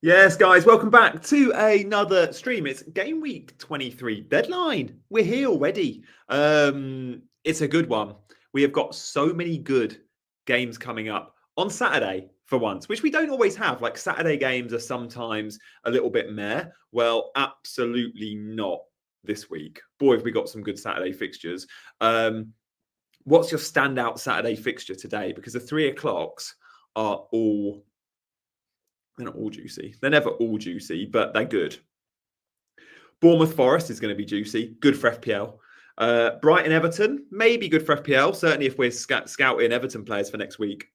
Yes, guys, welcome back to another stream. It's Game Week 23 deadline. We're here already. It's a good one. We have got so many good games coming up on Saturday for once, which we don't always have. Like Saturday games are sometimes a little bit meh. Well, absolutely not this week. Boy, have we got some good Saturday fixtures. What's your standout Saturday fixture today? Because the 3 o'clocks are all... They're not all juicy. They're never all juicy, but they're good. Bournemouth Forest is going to be juicy. Good for FPL. Brighton Everton, maybe good for FPL. Certainly if we're scouting Everton players for next week.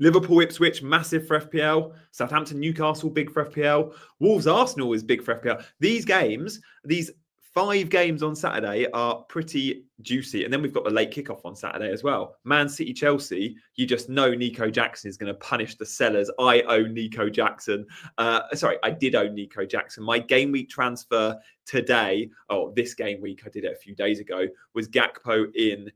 Liverpool Ipswich, massive for FPL. Southampton Newcastle, big for FPL. Wolves Arsenal is big for FPL. These games, these 5 games on Saturday are pretty juicy. And then we've got the late kickoff on Saturday as well. Man City, Chelsea, you just know Nico Jackson is going to punish the sellers. I own Nico Jackson. I did own Nico Jackson. My game week transfer today, this game week, I did it a few days ago, was Gakpo in,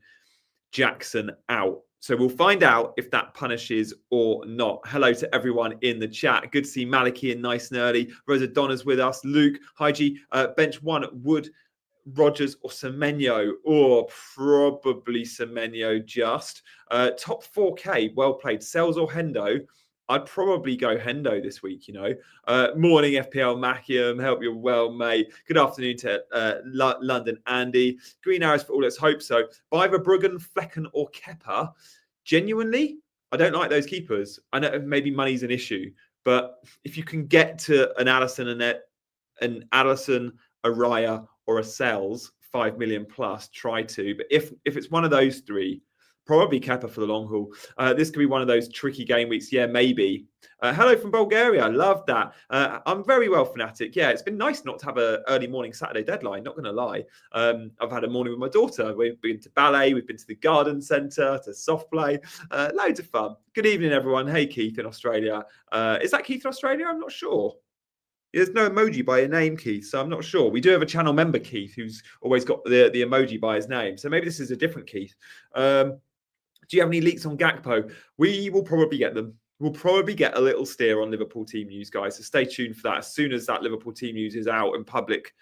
Jackson out. So we'll find out if that punishes or not. Hello to everyone in the chat. Good to see Maliki and nice and early. Rosa Donna's with us. Luke, hi G. Bench 1, Wood, Rogers or Semenyo? Or probably Semenyo just. Top 4K, well played. Sells or Hendo? I'd probably go Hendo this week, Morning, FPL Macium. Help you well, mate. Good afternoon to London Andy. Green Arrows for all, let's hope so. By Bruggen, Flecken or Kepa. Genuinely, I don't like those keepers. I know maybe money's an issue, but if you can get to an Alisson an Alisson, a Raya or a Sells, 5 million plus, try to. But if it's one of those 3, probably Kepa for the long haul. This could be one of those tricky game weeks. Yeah, maybe. Hello from Bulgaria. Love that. I'm very well, Fnatic. Yeah, it's been nice not to have an early morning Saturday deadline, not going to lie. I've had a morning with my daughter. We've been to ballet. We've been to the garden centre, to soft play. Loads of fun. Good evening, everyone. Hey, Keith in Australia. Is that Keith in Australia? I'm not sure. There's no emoji by your name, Keith, so I'm not sure. We do have a channel member, Keith, who's always got the emoji by his name. So maybe this is a different Keith. Do you have any leaks on Gakpo? We will probably get them. We'll probably get a little steer on Liverpool team news, guys. So stay tuned for that. As soon as that Liverpool team news is out in public,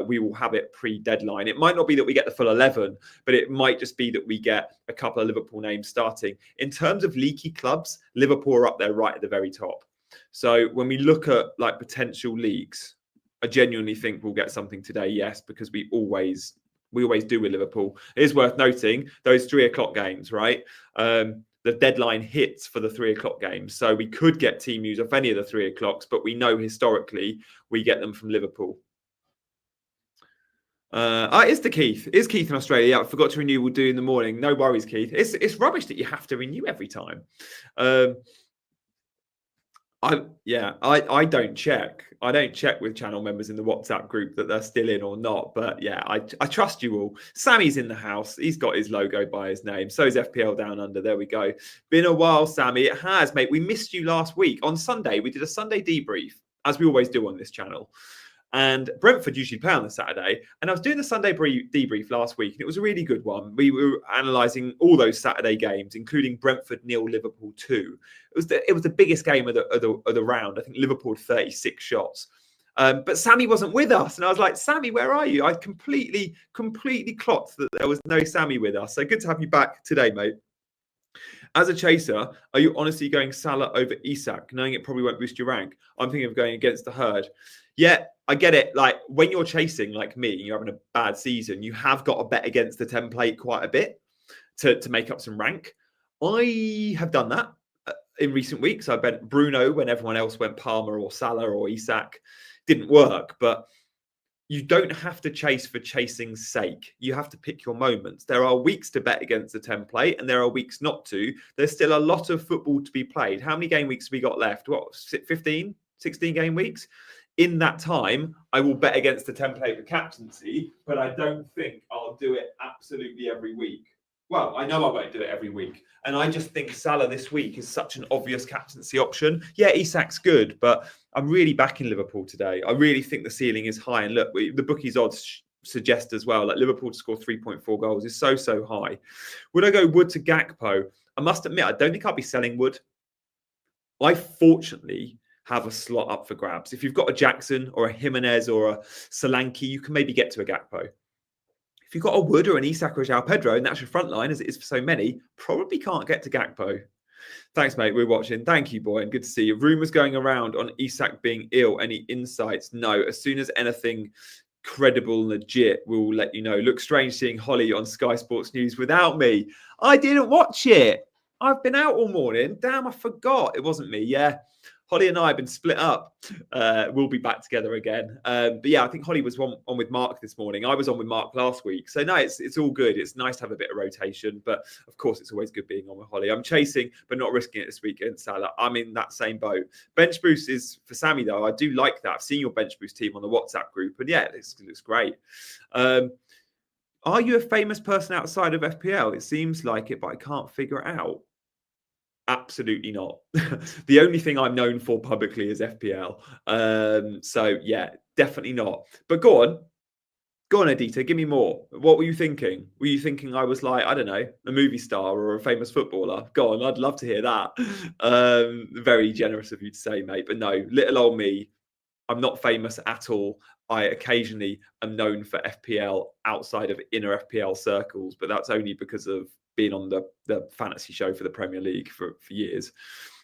we will have it pre-deadline. It might not be that we get the full 11, but it might just be that we get a couple of Liverpool names starting. In terms of leaky clubs, Liverpool are up there right at the very top. So when we look at like potential leaks, I genuinely think we'll get something today, yes, because we always do with Liverpool. It is worth noting those 3 o'clock games, right? The deadline hits for the 3 o'clock games. So we could get team news off any of the 3 o'clocks, but we know historically we get them from Liverpool. It's the Keith. Is Keith in Australia? Yeah, I forgot to renew. We'll do in the morning. No worries, Keith. It's rubbish that you have to renew every time. I don't check. I don't check with channel members in the WhatsApp group that they're still in or not. But yeah, I trust you all. Sammy's in the house. He's got his logo by his name. So is FPL Down Under. There we go. Been a while, Sammy. It has, mate. We missed you last week. On Sunday, we did a Sunday debrief, as we always do on this channel. And Brentford usually play on the Saturday. And I was doing the Sunday debrief last week, and it was a really good one. We were analysing all those Saturday games, including Brentford 0, Liverpool 2. It was the biggest game of the round. I think Liverpool had 36 shots. But Sammy wasn't with us. And I was like, Sammy, where are you? I completely clocked that there was no Sammy with us. So good to have you back today, mate. As a chaser, are you honestly going Salah over Isak, knowing it probably won't boost your rank? I'm thinking of going against the herd. Yeah, I get it. Like when you're chasing like me, you're having a bad season, you have got to bet against the template quite a bit to make up some rank. I have done that in recent weeks. I bet Bruno when everyone else went Palmer or Salah or Isak. Didn't work, but you don't have to chase for chasing's sake. You have to pick your moments. There are weeks to bet against the template and there are weeks not to. There's still a lot of football to be played. How many game weeks have we got left? What, 15, 16 game weeks? In that time, I will bet against the template for captaincy, but I don't think I'll do it absolutely every week. Well, I know I won't do it every week. And I just think Salah this week is such an obvious captaincy option. Yeah, Isak's good, but I'm really backing Liverpool today. I really think the ceiling is high. And look, the bookies odds suggest as well, like Liverpool to score 3.4 goals is so high. Would I go Wood to Gakpo? I must admit, I don't think I'll be selling Wood. I fortunately have a slot up for grabs. If you've got a Jackson or a Jimenez or a Solanke, you can maybe get to a Gakpo. If you've got a Wood or an Isak or a João Pedro, and that's your front line, as it is for so many, probably can't get to Gakpo. Thanks, mate. We're watching. Thank you, boy, and good to see you. Rumours going around on Isak being ill. Any insights? No. As soon as anything credible and legit, we'll let you know. Looks strange seeing Holly on Sky Sports News without me. I didn't watch it. I've been out all morning. Damn, I forgot. It wasn't me. Yeah. Holly and I have been split up. We'll be back together again. But yeah, I think Holly was on with Mark this morning. I was on with Mark last week. So no, it's all good. It's nice to have a bit of rotation. But of course, it's always good being on with Holly. I'm chasing, but not risking it this week against Salah. I'm in that same boat. Bench boost is for Sammy, though. I do like that. I've seen your bench boost team on the WhatsApp group. And yeah, it looks great. Are you a famous person outside of FPL? It seems like it, but I can't figure it out. Absolutely not. The only thing I'm known for publicly is FPL. So yeah, definitely not. But go on, Edita, give me more. What were you thinking? Were you thinking I was like, I don't know, a movie star or a famous footballer? Go on, I'd love to hear that. Very generous of you to say, mate. But no, little old me, I'm not famous at all. I occasionally am known for FPL outside of inner FPL circles, but that's only because of being on the fantasy show for the Premier League for years.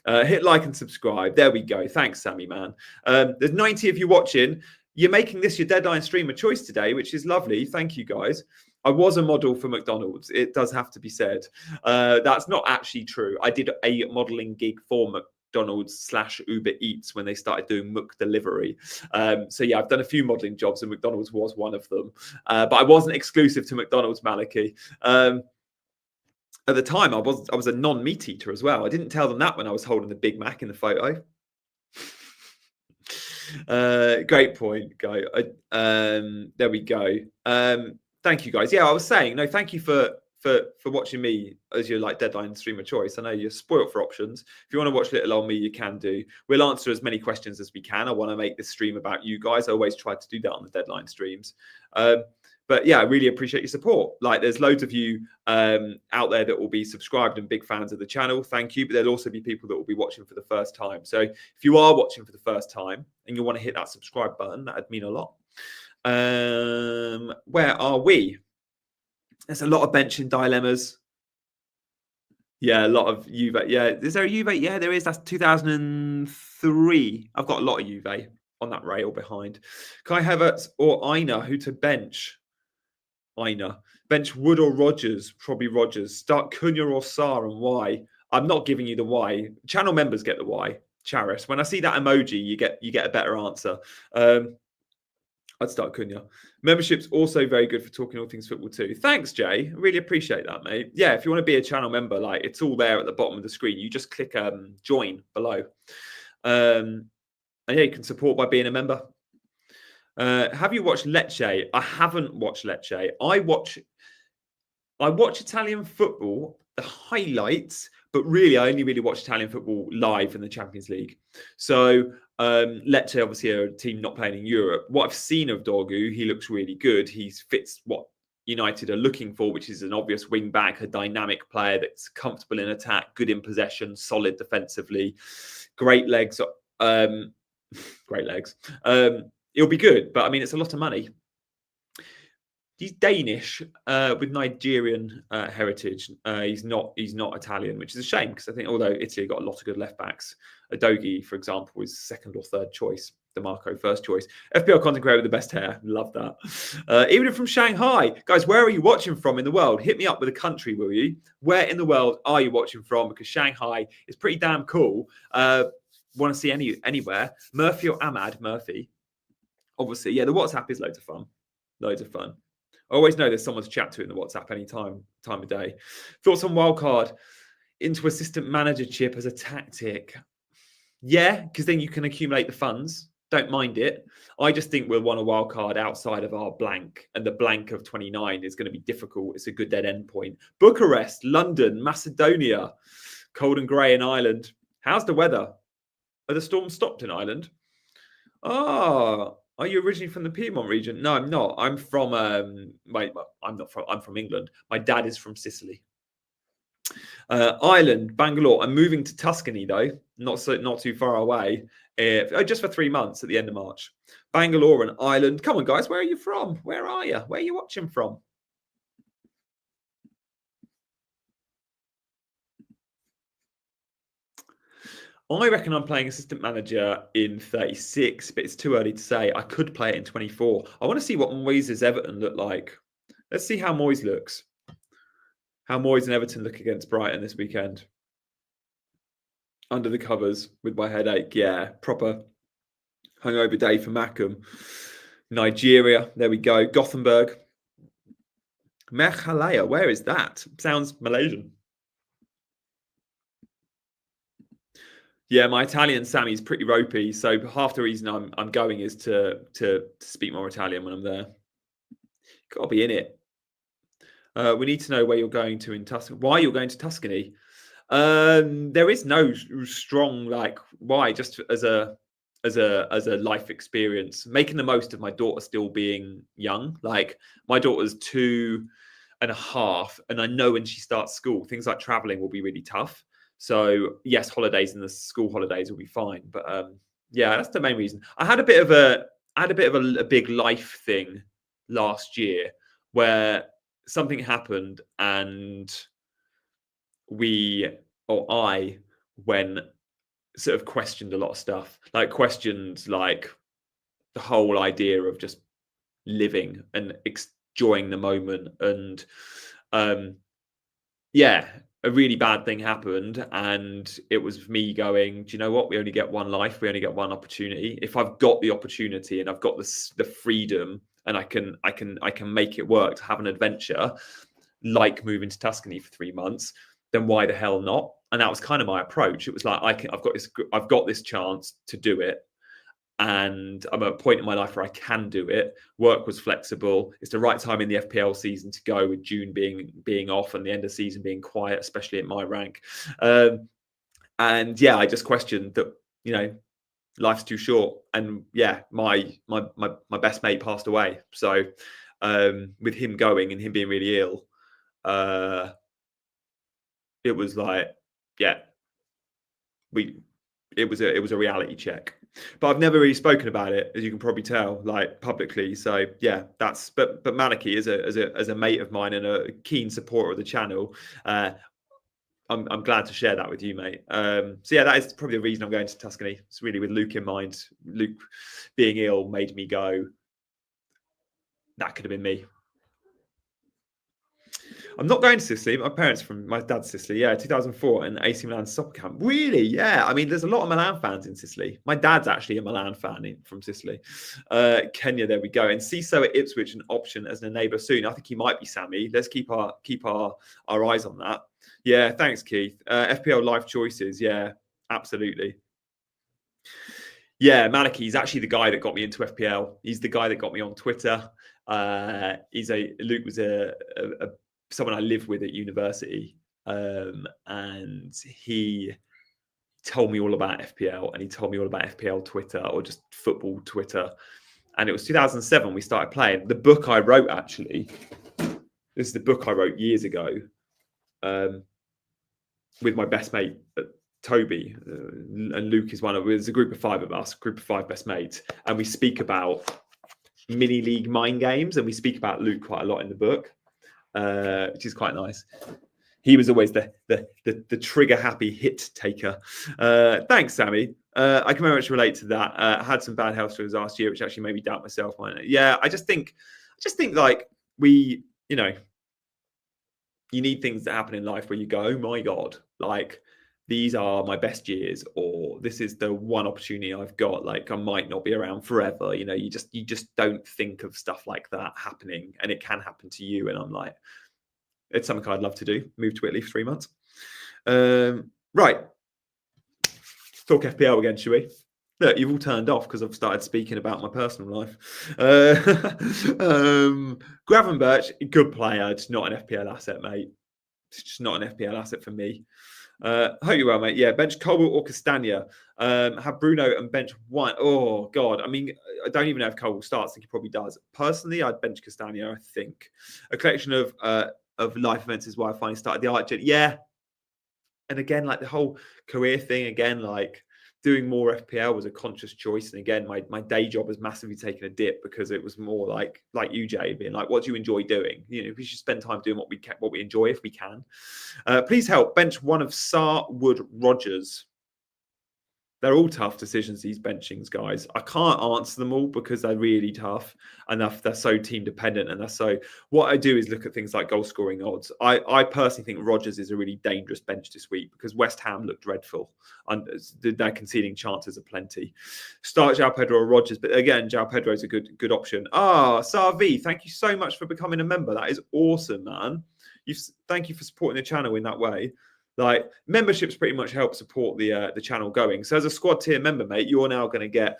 Hit like and subscribe. There we go. Thanks, Sammy, man. There's 90 of you watching. You're making this your deadline stream of choice today, which is lovely. Thank you, guys. I was a model for McDonald's. It does have to be said. That's not actually true. I did a modeling gig for McDonald's/Uber Eats when they started doing Mc delivery. So yeah, I've done a few modeling jobs and McDonald's was one of them. But I wasn't exclusive to McDonald's, Maliki. At the time, I was a non-meat eater as well. I didn't tell them that when I was holding the Big Mac in the photo. Great point, Guy. There we go. Thank you, guys. Yeah, I was saying, no, thank you for watching me as your like deadline streamer choice. I know you're spoiled for options. If you want to watch little old me, you can do. We'll answer as many questions as we can. I want to make this stream about you guys. I always try to do that on the deadline streams. But yeah, I really appreciate your support. Like, there's loads of you out there that will be subscribed and big fans of the channel. Thank you. But there'll also be people that will be watching for the first time. So if you are watching for the first time and you want to hit that subscribe button, that'd mean a lot. Where are we? There's a lot of benching dilemmas. Yeah, a lot of Juve. Yeah, is there a Juve? Yeah, there is. That's 2003. I've got a lot of Juve on that rail behind. Kai Havertz or Aina, who to bench? Aina. Bench Wood or Rodgers? Probably Rodgers. Start Cunha or Sarr, and why? I'm not giving you the why. Channel members get the why. Charis. When I see that emoji, you get a better answer. I'd start Cunha. Membership's also very good for talking all things football too. Thanks, Jay. I really appreciate that, mate. Yeah, if you want to be a channel member, like, it's all there at the bottom of the screen. You just click join below. And yeah, you can support by being a member. Have you watched Lecce? I haven't watched Lecce. I watch Italian football, the highlights, but really I only really watch Italian football live in the Champions League. So Lecce obviously are a team not playing in Europe. What I've seen of Dorgu, he looks really good. He fits what United are looking for, which is an obvious wing back, a dynamic player that's comfortable in attack, good in possession, solid defensively, great legs. Great legs. It'll be good, but I mean, it's a lot of money. He's Danish with Nigerian heritage. He's not Italian, which is a shame because I think although Italy got a lot of good left backs, Adogi, for example, was second or third choice. DeMarco first choice. FPL content creator with the best hair. Love that. Even from Shanghai. Guys, where are you watching from in the world? Hit me up with a country, will you? Where in the world are you watching from? Because Shanghai is pretty damn cool. Want to see anywhere? Murphy or Ahmad? Murphy. Obviously, yeah, the WhatsApp is loads of fun. Loads of fun. I always know there's someone to chat to in the WhatsApp any time of day. Thoughts on wildcard into assistant manager chip as a tactic? Yeah, because then you can accumulate the funds. Don't mind it. I just think we'll want a wildcard outside of our blank, and the blank of 29 is going to be difficult. It's a good dead end point. Bucharest, London, Macedonia, cold and grey in Ireland. How's the weather? Are the storms stopped in Ireland? Oh, are you originally from the Piedmont region? No, I'm not. I'm from I'm from England. My dad is from Sicily. Ireland, Bangalore. I'm moving to Tuscany though, not too far away. just for 3 months at the end of March. Bangalore and Ireland. Come on, guys. Where are you from? Where are you? Where are you watching from? I reckon I'm playing assistant manager in 36, but it's too early to say. I could play it in 24. I want to see what Moyes' Everton look like. Let's see how Moyes looks. How Moyes and Everton look against Brighton this weekend. Under the covers with my headache. Yeah, proper hungover day for Mackham. Nigeria. There we go. Gothenburg. Meghalaya. Where is that? Sounds Malaysian. Yeah, my Italian Sammy's pretty ropey, so half the reason I'm going is to speak more Italian when I'm there. Got to be in it. We need to know where you're going to in Tuscany. Why you're going to Tuscany? There is no strong why. Just as a life experience, making the most of my daughter still being young. Like my daughter's 2.5, and I know when she starts school, things like traveling will be really tough. So yes, holidays and the school holidays will be fine. But yeah, that's the main reason. I had a bit of a big life thing last year where something happened and I when sort of questioned a lot of stuff, questioned the whole idea of just living and enjoying the moment. And yeah, a really bad thing happened, and it was me going, do you know what? We only get one life. We only get one opportunity. If I've got the opportunity and I've got the freedom and I can make it work to have an adventure like moving to Tuscany for 3 months, then why the hell not? And that was kind of my approach. It was like, I've got this chance to do it. And I'm at a point in my life where I can do it. Work was flexible. It's the right time in the FPL season to go, with June being off and the end of season being quiet, especially at my rank. And yeah, I just questioned that, life's too short. And yeah, my best mate passed away. So with him going and him being really ill, it was like, yeah, it was a reality check. But I've never really spoken about it, as you can probably tell, publicly. So yeah, but Maliki as a mate of mine and a keen supporter of the channel, I'm glad to share that with you, mate. So yeah, that is probably the reason I'm going to Tuscany. It's really with Luke in mind. Luke being ill made me go, that could have been me. I'm not going to Sicily. My dad's Sicily. Yeah, 2004 and AC Milan soccer camp. Really? Yeah. I mean, there's a lot of Milan fans in Sicily. My dad's actually a Milan fan from Sicily. Kenya, there we go. And CISO at Ipswich, an option as an enabler soon. I think he might be Sammy. Let's keep our eyes on that. Yeah, thanks, Keith. FPL life choices. Yeah, absolutely. Yeah, Maliki is actually the guy that got me into FPL. He's the guy that got me on Twitter. Luke was someone I lived with at university, and he told me all about FPL, and he told me all about FPL Twitter, or just football Twitter. And it was 2007 we started playing. The book I wrote, actually, this is the book I wrote years ago, with my best mate Toby, and Luke is there's a group of 5 of us, group of 5 best mates, and we speak about mini league mind games, and we speak about Luke quite a lot in the book. Which is quite nice. He was always the trigger happy hit taker. Thanks, Sammy. I can very much relate to that. I had some bad health struggles last year, which actually made me doubt myself. Yeah, I just think like we, you need things that happen in life where you go, oh my God, these are my best years, or this is the one opportunity I've got. I might not be around forever. You just don't think of stuff like that happening, and it can happen to you. And I'm like, it's something I'd love to do. Move to Italy for 3 months. Right. Talk FPL again, shall we? Look, you've all turned off because I've started speaking about my personal life. Gravenberch, good player, just not an FPL asset, mate. It's just not an FPL asset for me. Hope you're well, mate. Yeah, bench Colwill or Castagna. Have Bruno and bench one. Oh, God. I mean, I don't even know if Colwill starts. I think he probably does. Personally, I'd bench Castagna, I think. A collection of life events is why I finally started the art. Yeah. And again, the whole career thing, again, doing more FPL was a conscious choice. And again, my day job has massively taken a dip because it was more like you, Jay, being like, what do you enjoy doing? You know, we should spend time doing what we enjoy if we can. Please help bench one of Sarwood Rogers. They're all tough decisions, these benchings, guys. I can't answer them all because they're really tough enough. They're so team dependent. And they're so, what I do is look at things like goal scoring odds. I personally think Rodgers is a really dangerous bench this week because West Ham look dreadful and they're conceding chances are plenty. Start João Pedro or Rodgers. But again, João Pedro is a good option. Sarvi, thank you so much for becoming a member. That is awesome, man. Thank you for supporting the channel in that way. Like, memberships pretty much help support the channel going. So as a squad tier member, mate, you're now going to get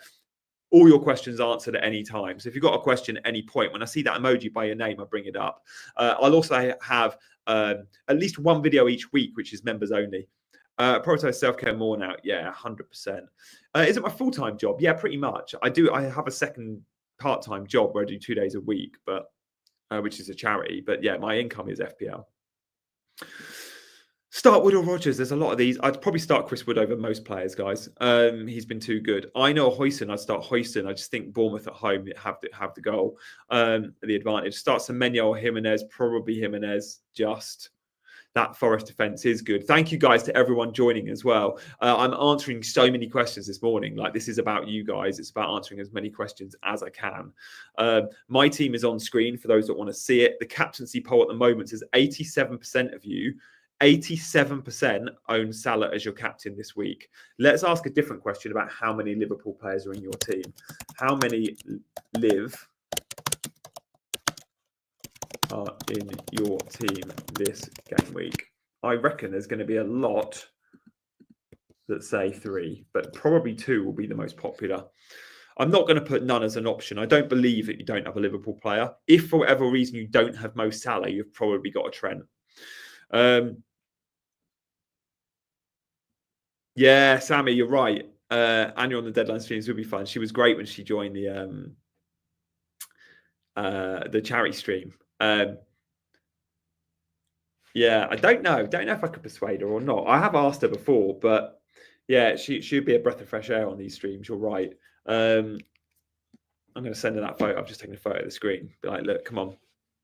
all your questions answered at any time. So if you've got a question at any point, when I see that emoji by your name, I bring it up. I'll also have at least one video each week, which is members only. Prioritize self-care more now. Yeah, 100%. Is it my full-time job? Yeah, pretty much. I have a second part-time job where I do 2 days a week, but which is a charity. But yeah, my income is FPL. Start Wood or Rodgers. There's a lot of these. I'd probably start Chris Wood over most players, guys. He's been too good. I know Hoyson. I'd start Hoyson. I just think Bournemouth at home have the goal, the advantage. Start Semenyo or Jimenez. Probably Jimenez. Just that Forest defense is good. Thank you, guys, to everyone joining as well. I'm answering so many questions this morning. Like, this is about you guys. It's about answering as many questions as I can. My team is on screen for those that want to see it. The captaincy poll at the moment says 87% of you. 87% own Salah as your captain this week. Let's ask a different question about how many Liverpool players are in your team. How many live are in your team this game week? I reckon there's going to be a lot that say 3, but probably 2 will be the most popular. I'm not going to put none as an option. I don't believe that you don't have a Liverpool player. If for whatever reason you don't have Mo Salah, you've probably got a Trent. Yeah, Sammy, you're right. Anya on the deadline streams will be fun. She was great when she joined the charity stream. Yeah, I don't know. Don't know if I could persuade her or not. I have asked her before, but yeah, she'd be a breath of fresh air on these streams. You're right. I'm going to send her that photo. I've just taken a photo of the screen. Be like, look, come on.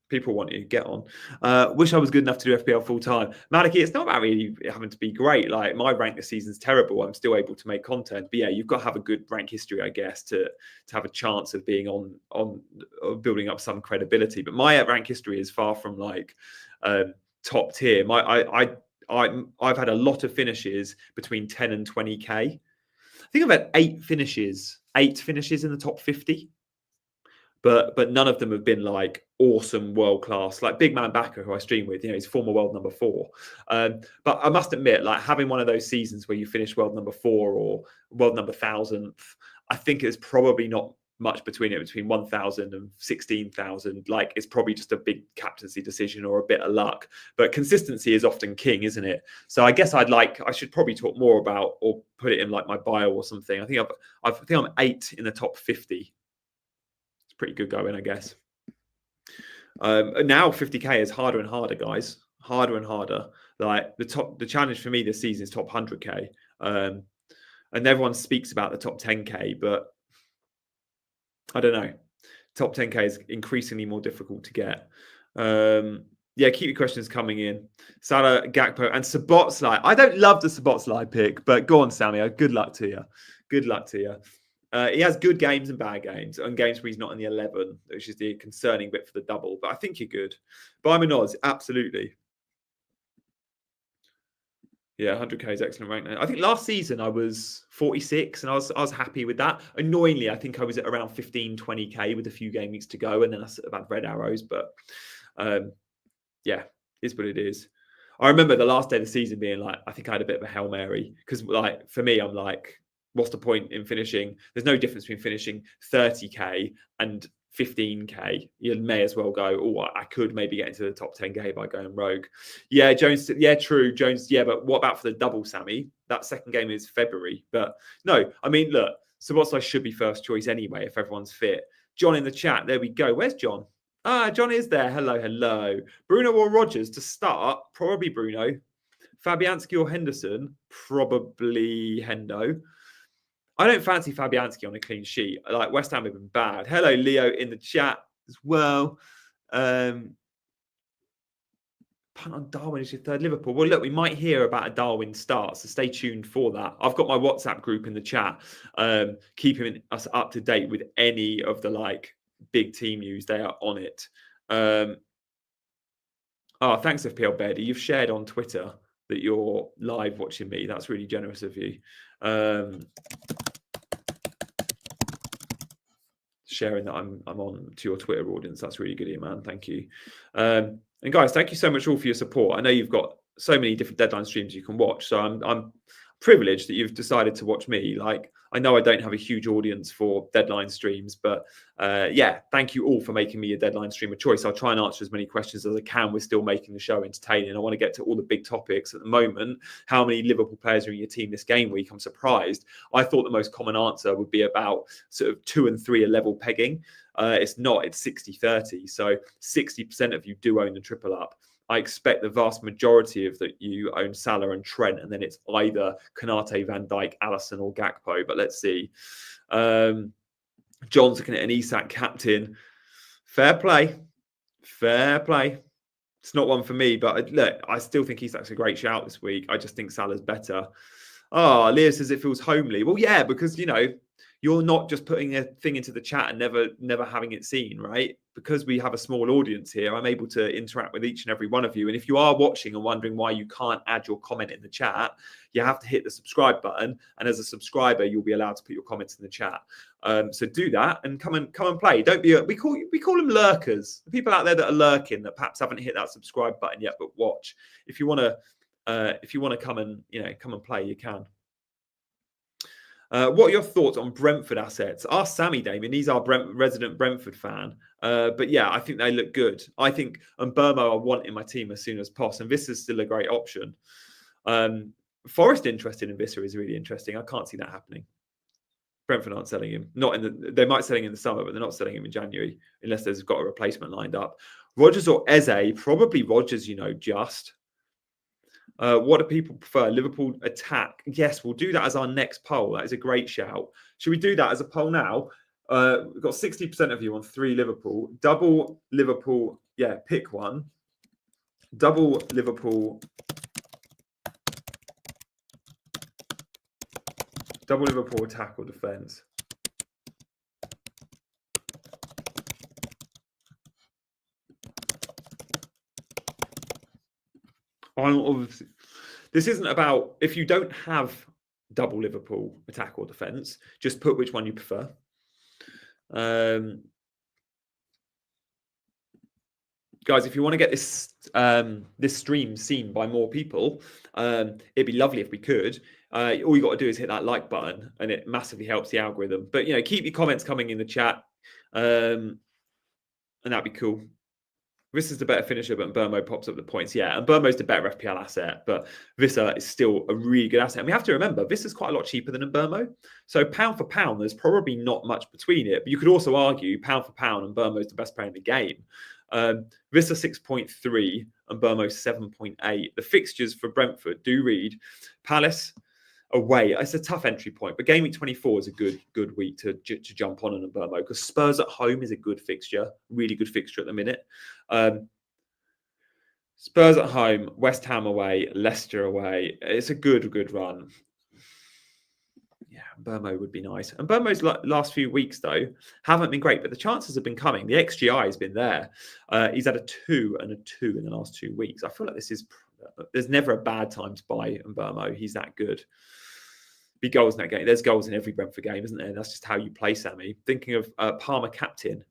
People want you. Get on. Wish I was good enough to do FPL full time. Maliki, it's not about really having to be great. Like, my rank this season's terrible. I'm still able to make content. But yeah, you've got to have a good rank history, I guess, to have a chance of being on building up some credibility. But my rank history is far from like top tier. I've had a lot of finishes between 10 and 20k. I think I've had 8 finishes in the top 50. But none of them have been like awesome world class. Like Big Man Backer, who I stream with, he's former world number 4. But I must admit, like, having one of those seasons where you finish world number 4 or world number 1000th, I think it's probably not much between 1,000 and 16,000. Like, it's probably just a big captaincy decision or a bit of luck. But consistency is often king, isn't it? So I guess I should probably talk more about or put it in like my bio or something. I think I'm 8 in the top 50. Pretty good going, I guess. Now 50k is harder and harder, guys. Harder and harder. Like the challenge for me this season is top 100k, and everyone speaks about the top 10k, but I don't know. Top 10k is increasingly more difficult to get. Yeah, keep your questions coming in. Salah, Gakpo, and Szoboszlai. I don't love the Szoboszlai pick, but go on, Sammy. Good luck to you. Good luck to you. He has good games and bad games, and games where he's not in the 11, which is the concerning bit for the double. But I think you're good. Buy him an odds, absolutely. Yeah, 100k is excellent rank now. I think last season I was 46, and I was happy with that. Annoyingly, I think I was at around 15, 20k with a few game weeks to go, and then I sort of had red arrows. But yeah, it's what it is. I remember the last day of the season being like, I think I had a bit of a Hail Mary because, like, for me, I'm like, what's the point in finishing? There's no difference between finishing 30k and 15k. You may as well go, oh, I could maybe get into the top 10k by going rogue. Yeah, Jones. Yeah, true. Jones. Yeah, but what about for the double, Sammy? That second game is February. But no, I mean, look, Szoboszlai should be first choice anyway if everyone's fit. John in the chat. There we go. Where's John? John is there. Hello, hello. Bruno or Rodgers to start? Probably Bruno. Fabianski or Henderson? Probably Hendo. I don't fancy Fabianski on a clean sheet. Like West Ham have been bad. Hello, Leo, in the chat as well. Punt on Darwin is your third Liverpool. Well, look, we might hear about a Darwin start, so stay tuned for that. I've got my WhatsApp group in the chat, keeping us up to date with any of the like big team news. They are on it. Thanks, FPL Betty. You've shared on Twitter that you're live watching me. That's really generous of you. Sharing that I'm on to your Twitter audience. That's really good of you, man. Thank you. And guys, thank you so much all for your support. I know you've got so many different deadline streams you can watch. So I'm privileged that you've decided to watch me. Like, I know I don't have a huge audience for deadline streams, but yeah, thank you all for making me a deadline stream of choice. I'll try and answer as many questions as I can. We're still making the show entertaining. I want to get to all the big topics at the moment. How many Liverpool players are in your team this game week? I'm surprised. I thought the most common answer would be about sort of 2 and 3 are level pegging. It's not, it's 60-30. So 60% of you do own the triple up. I expect the vast majority of that you own Salah and Trent, and then it's either Konate, Van Dijk, Alisson, or Gakpo. But let's see. John's looking at an Isak captain. Fair play. Fair play. It's not one for me, but look, I still think Isak's a great shout this week. I just think Salah's better. Leo says it feels homely. Well, yeah, because, you know, you're not just putting a thing into the chat and never having it seen, right? Because we have a small audience here, I'm able to interact with each and every one of you. And if you are watching and wondering why you can't add your comment in the chat, you have to hit the subscribe button. And as a subscriber, you'll be allowed to put your comments in the chat. So do that and come and play. Don't be we call them lurkers. The people out there that are lurking that perhaps haven't hit that subscribe button yet, but watch. If you want to come and play, you can. What are your thoughts on Brentford assets? Ask Sammy, Damien. He's our resident Brentford fan. But yeah, I think they look good. I think Mbeumo I want in my team as soon as possible. And Vissa's still a great option. Forest interested in Vissa is really interesting. I can't see that happening. Brentford aren't selling him. They might sell him in the summer, but they're not selling him in January unless they've got a replacement lined up. Rodgers or Eze? Probably Rodgers, just. What do people prefer? Liverpool attack? Yes, we'll do that as our next poll. That is a great shout. Should we do that as a poll now? We've got 60% of you on 3 Liverpool. Double Liverpool. Yeah, pick one. Double Liverpool. Double Liverpool attack or defence. Obviously, this isn't about if you don't have double Liverpool attack or defence, just put which one you prefer. Guys, if you want to get this this stream seen by more people, it'd be lovely if we could. All you got to do is hit that like button, and it massively helps the algorithm. But keep your comments coming in the chat, and that'd be cool. This is the better finisher, but Mbeumo pops up the points. Yeah, and Mbeumo's the better FPL asset, but Vissa is still a really good asset. And we have to remember, Vissa's quite a lot cheaper than Mbeumo. So pound for pound, there's probably not much between it. But you could also argue pound for pound, and Mbeumo's the best player in the game. Vissa 6.3 and Mbeumo 7.8. The fixtures for Brentford do read Palace away. It's a tough entry point, but game week 24 is a good week to jump on an Mbeumo because Spurs at home is a good fixture, really good fixture at the minute. Spurs at home, West Ham away, Leicester away. It's a good run. Yeah, Mbeumo would be nice. And Mbeumo's last few weeks, though, haven't been great, but the chances have been coming. The XGI has been there. He's had a 2 and a 2 in the last 2 weeks. I feel like there's never a bad time to buy Mbeumo. He's that good. Be goals in that game. There's goals in every Brentford game, isn't there? That's just how you play, Sammy. Thinking of Palmer captain.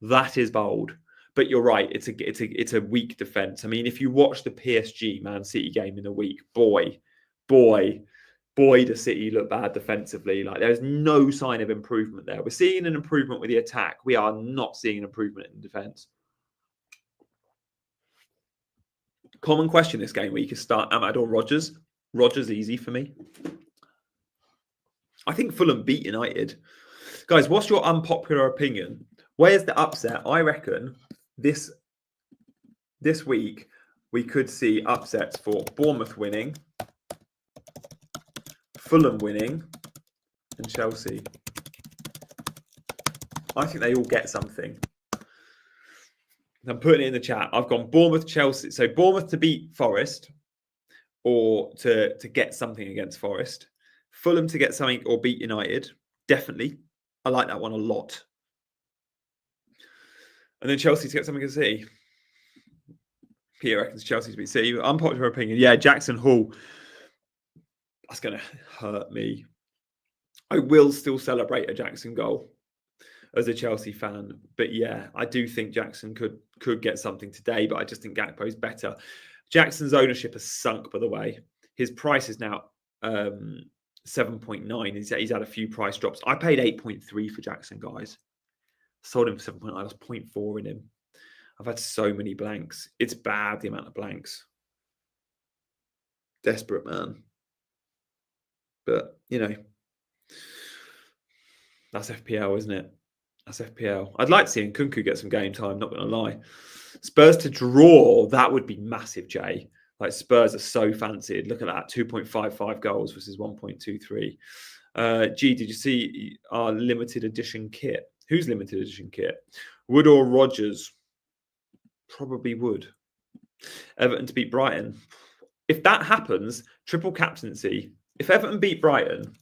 That is bold. But you're right. It's a weak defense. I mean, if you watch the PSG Man City game in the week, boy, does City look bad defensively. Like there's no sign of improvement there. We're seeing an improvement with the attack. We are not seeing an improvement in defense. Common question this game week is start Ahmad or Rodgers. Rodgers easy for me. I think Fulham beat United. Guys, what's your unpopular opinion? Where's the upset? I reckon this week we could see upsets for Bournemouth winning, Fulham winning, and Chelsea. I think they all get something. I'm putting it in the chat. I've gone Bournemouth, Chelsea. So Bournemouth to beat Forest or to get something against Forest. Fulham to get something or beat United. Definitely. I like that one a lot. And then Chelsea to get something against City. Peter reckons Chelsea to beat City. Unpopular opinion. Yeah, Jackson Hall. That's going to hurt me. I will still celebrate a Jackson goal as a Chelsea fan. But yeah, I do think Jackson could get something today, but I just think Gakpo's better. Jackson's ownership has sunk, by the way. His price is now 7.9. He's had a few price drops. I paid 8.3 for Jackson, guys. Sold him for 7.9. I was 0.4 in him. I've had so many blanks. It's bad, the amount of blanks. Desperate, man. But, you know, that's FPL, isn't it? That's FPL. I'd like to see Nkunku get some game time, not going to lie. Spurs to draw, that would be massive, Jay. Like, Spurs are so fancied. Look at that, 2.55 goals versus 1.23. Did you see our limited edition kit? Who's limited edition kit? Wood or Rodgers? Probably Wood. Everton to beat Brighton. If that happens, triple captaincy. If Everton beat Brighton,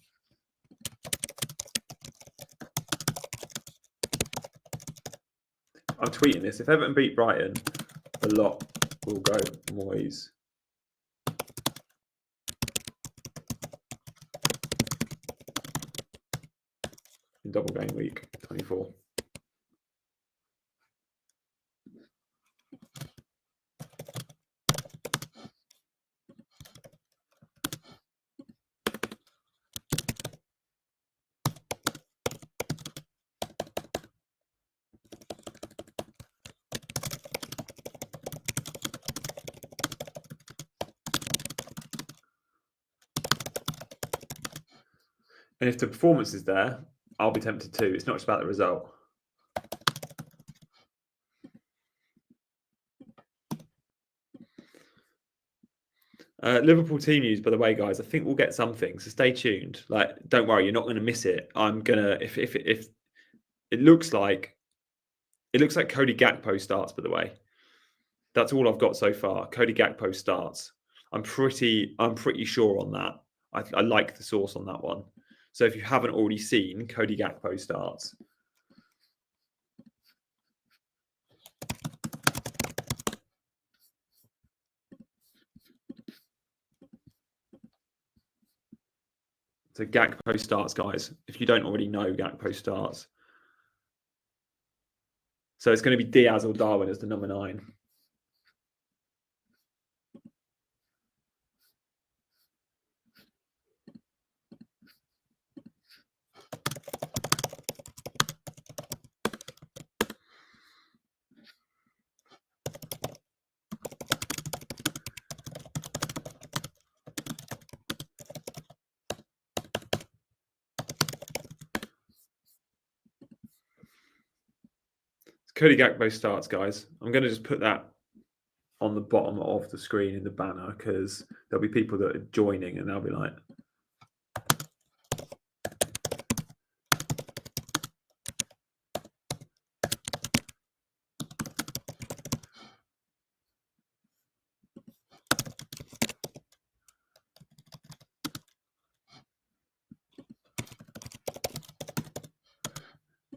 I'm tweeting this. If Everton beat Brighton, a lot will go Moyes. In double game week 24. And if the performance is there, I'll be tempted too. It's not just about the result. Liverpool team news, by the way, guys. I think we'll get something, so stay tuned. Like, don't worry, you're not going to miss it. I'm gonna if it looks like Cody Gakpo starts. By the way, that's all I've got so far. Cody Gakpo starts. I'm pretty sure on that. I like the source on that one. So if you haven't already seen, Cody Gakpo starts. So Gakpo starts, guys. If you don't already know, Gakpo starts. So it's going to be Diaz or Darwin as the number 9. Cody Gakpo starts, guys. I'm going to just put that on the bottom of the screen in the banner because there'll be people that are joining and they'll be like,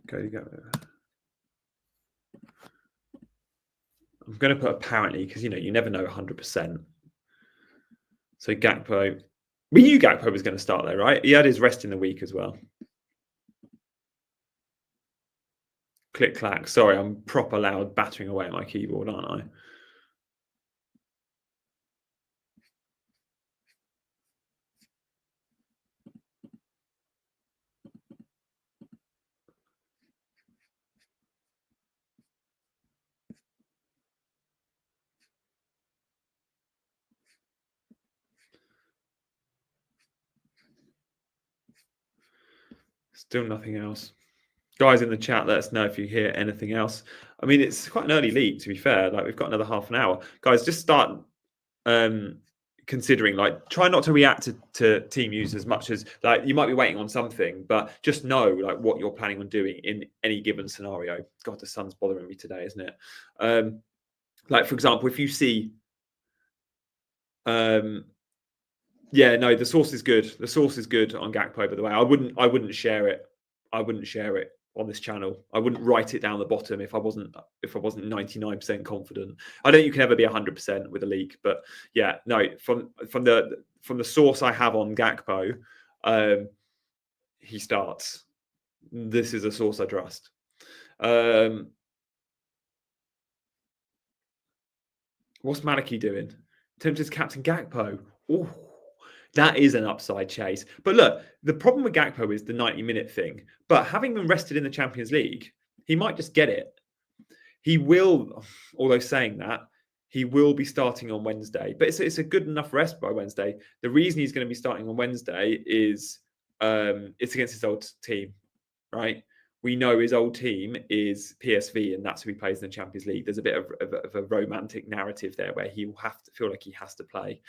Cody Gakpo. I'm going to put apparently because, you know, you never know 100%. So Gakpo, we knew Gakpo was going to start there, right? He had his rest in the week as well. Click, clack. Sorry, I'm proper loud battering away at my keyboard, aren't I? Still nothing else. Guys in the chat, let us know if you hear anything else. I mean, it's quite an early lead, to be fair. Like, we've got another half an hour. Guys, just start considering, like, try not to react to team news as much as, like, you might be waiting on something, but just know, like, what you're planning on doing in any given scenario. God, the sun's bothering me today, isn't it? Like, for example, if you see, yeah, no, the source is good. The source is good on Gakpo, by the way. I wouldn't share it. I wouldn't share it on this channel. I wouldn't write it down the bottom if I wasn't 99% confident. I don't think you can ever be 100% with a leak, but yeah, no, from the source I have on Gakpo, he starts. This is a source I trust. What's Maliki doing? Tempted to captain Gakpo. Oh, that is an upside chase. But look, the problem with Gakpo is the 90-minute thing. But having been rested in the Champions League, he might just get it. He will, although saying that, he will be starting on Wednesday. But it's a good enough rest by Wednesday. The reason he's going to be starting on Wednesday is it's against his old team, right? We know his old team is PSV, and that's who he plays in the Champions League. There's a bit of a romantic narrative there where he will have to feel like he has to play.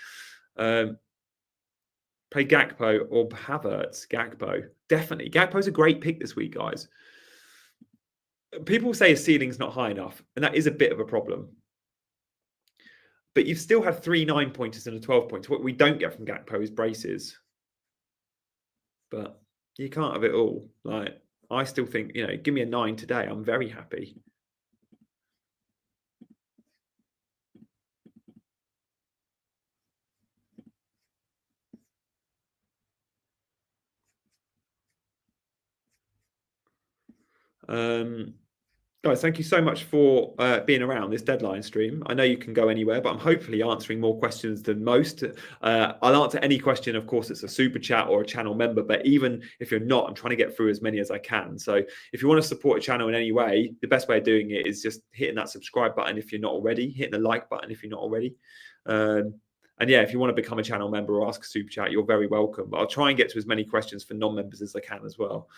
Play Gakpo or Havertz. Gakpo, definitely. Gakpo's a great pick this week, guys. People say his ceiling's not high enough, and that is a bit of a problem. But you've still had 3 9-pointers and a 12-pointer. What we don't get from Gakpo is braces. But you can't have it all. Like, I still think, give me a 9 today. I'm very happy. Guys, thank you so much for being around this deadline stream. I know you can go anywhere, but I'm hopefully answering more questions than most. I'll answer any question. Of course, it's a super chat or a channel member, but even if you're not, I'm trying to get through as many as I can. So if you want to support a channel in any way, the best way of doing it is just hitting that subscribe button if you're not already, hitting the like button if you're not already. And yeah, if you want to become a channel member or ask a super chat, you're very welcome. But I'll try and get to as many questions for non-members as I can as well.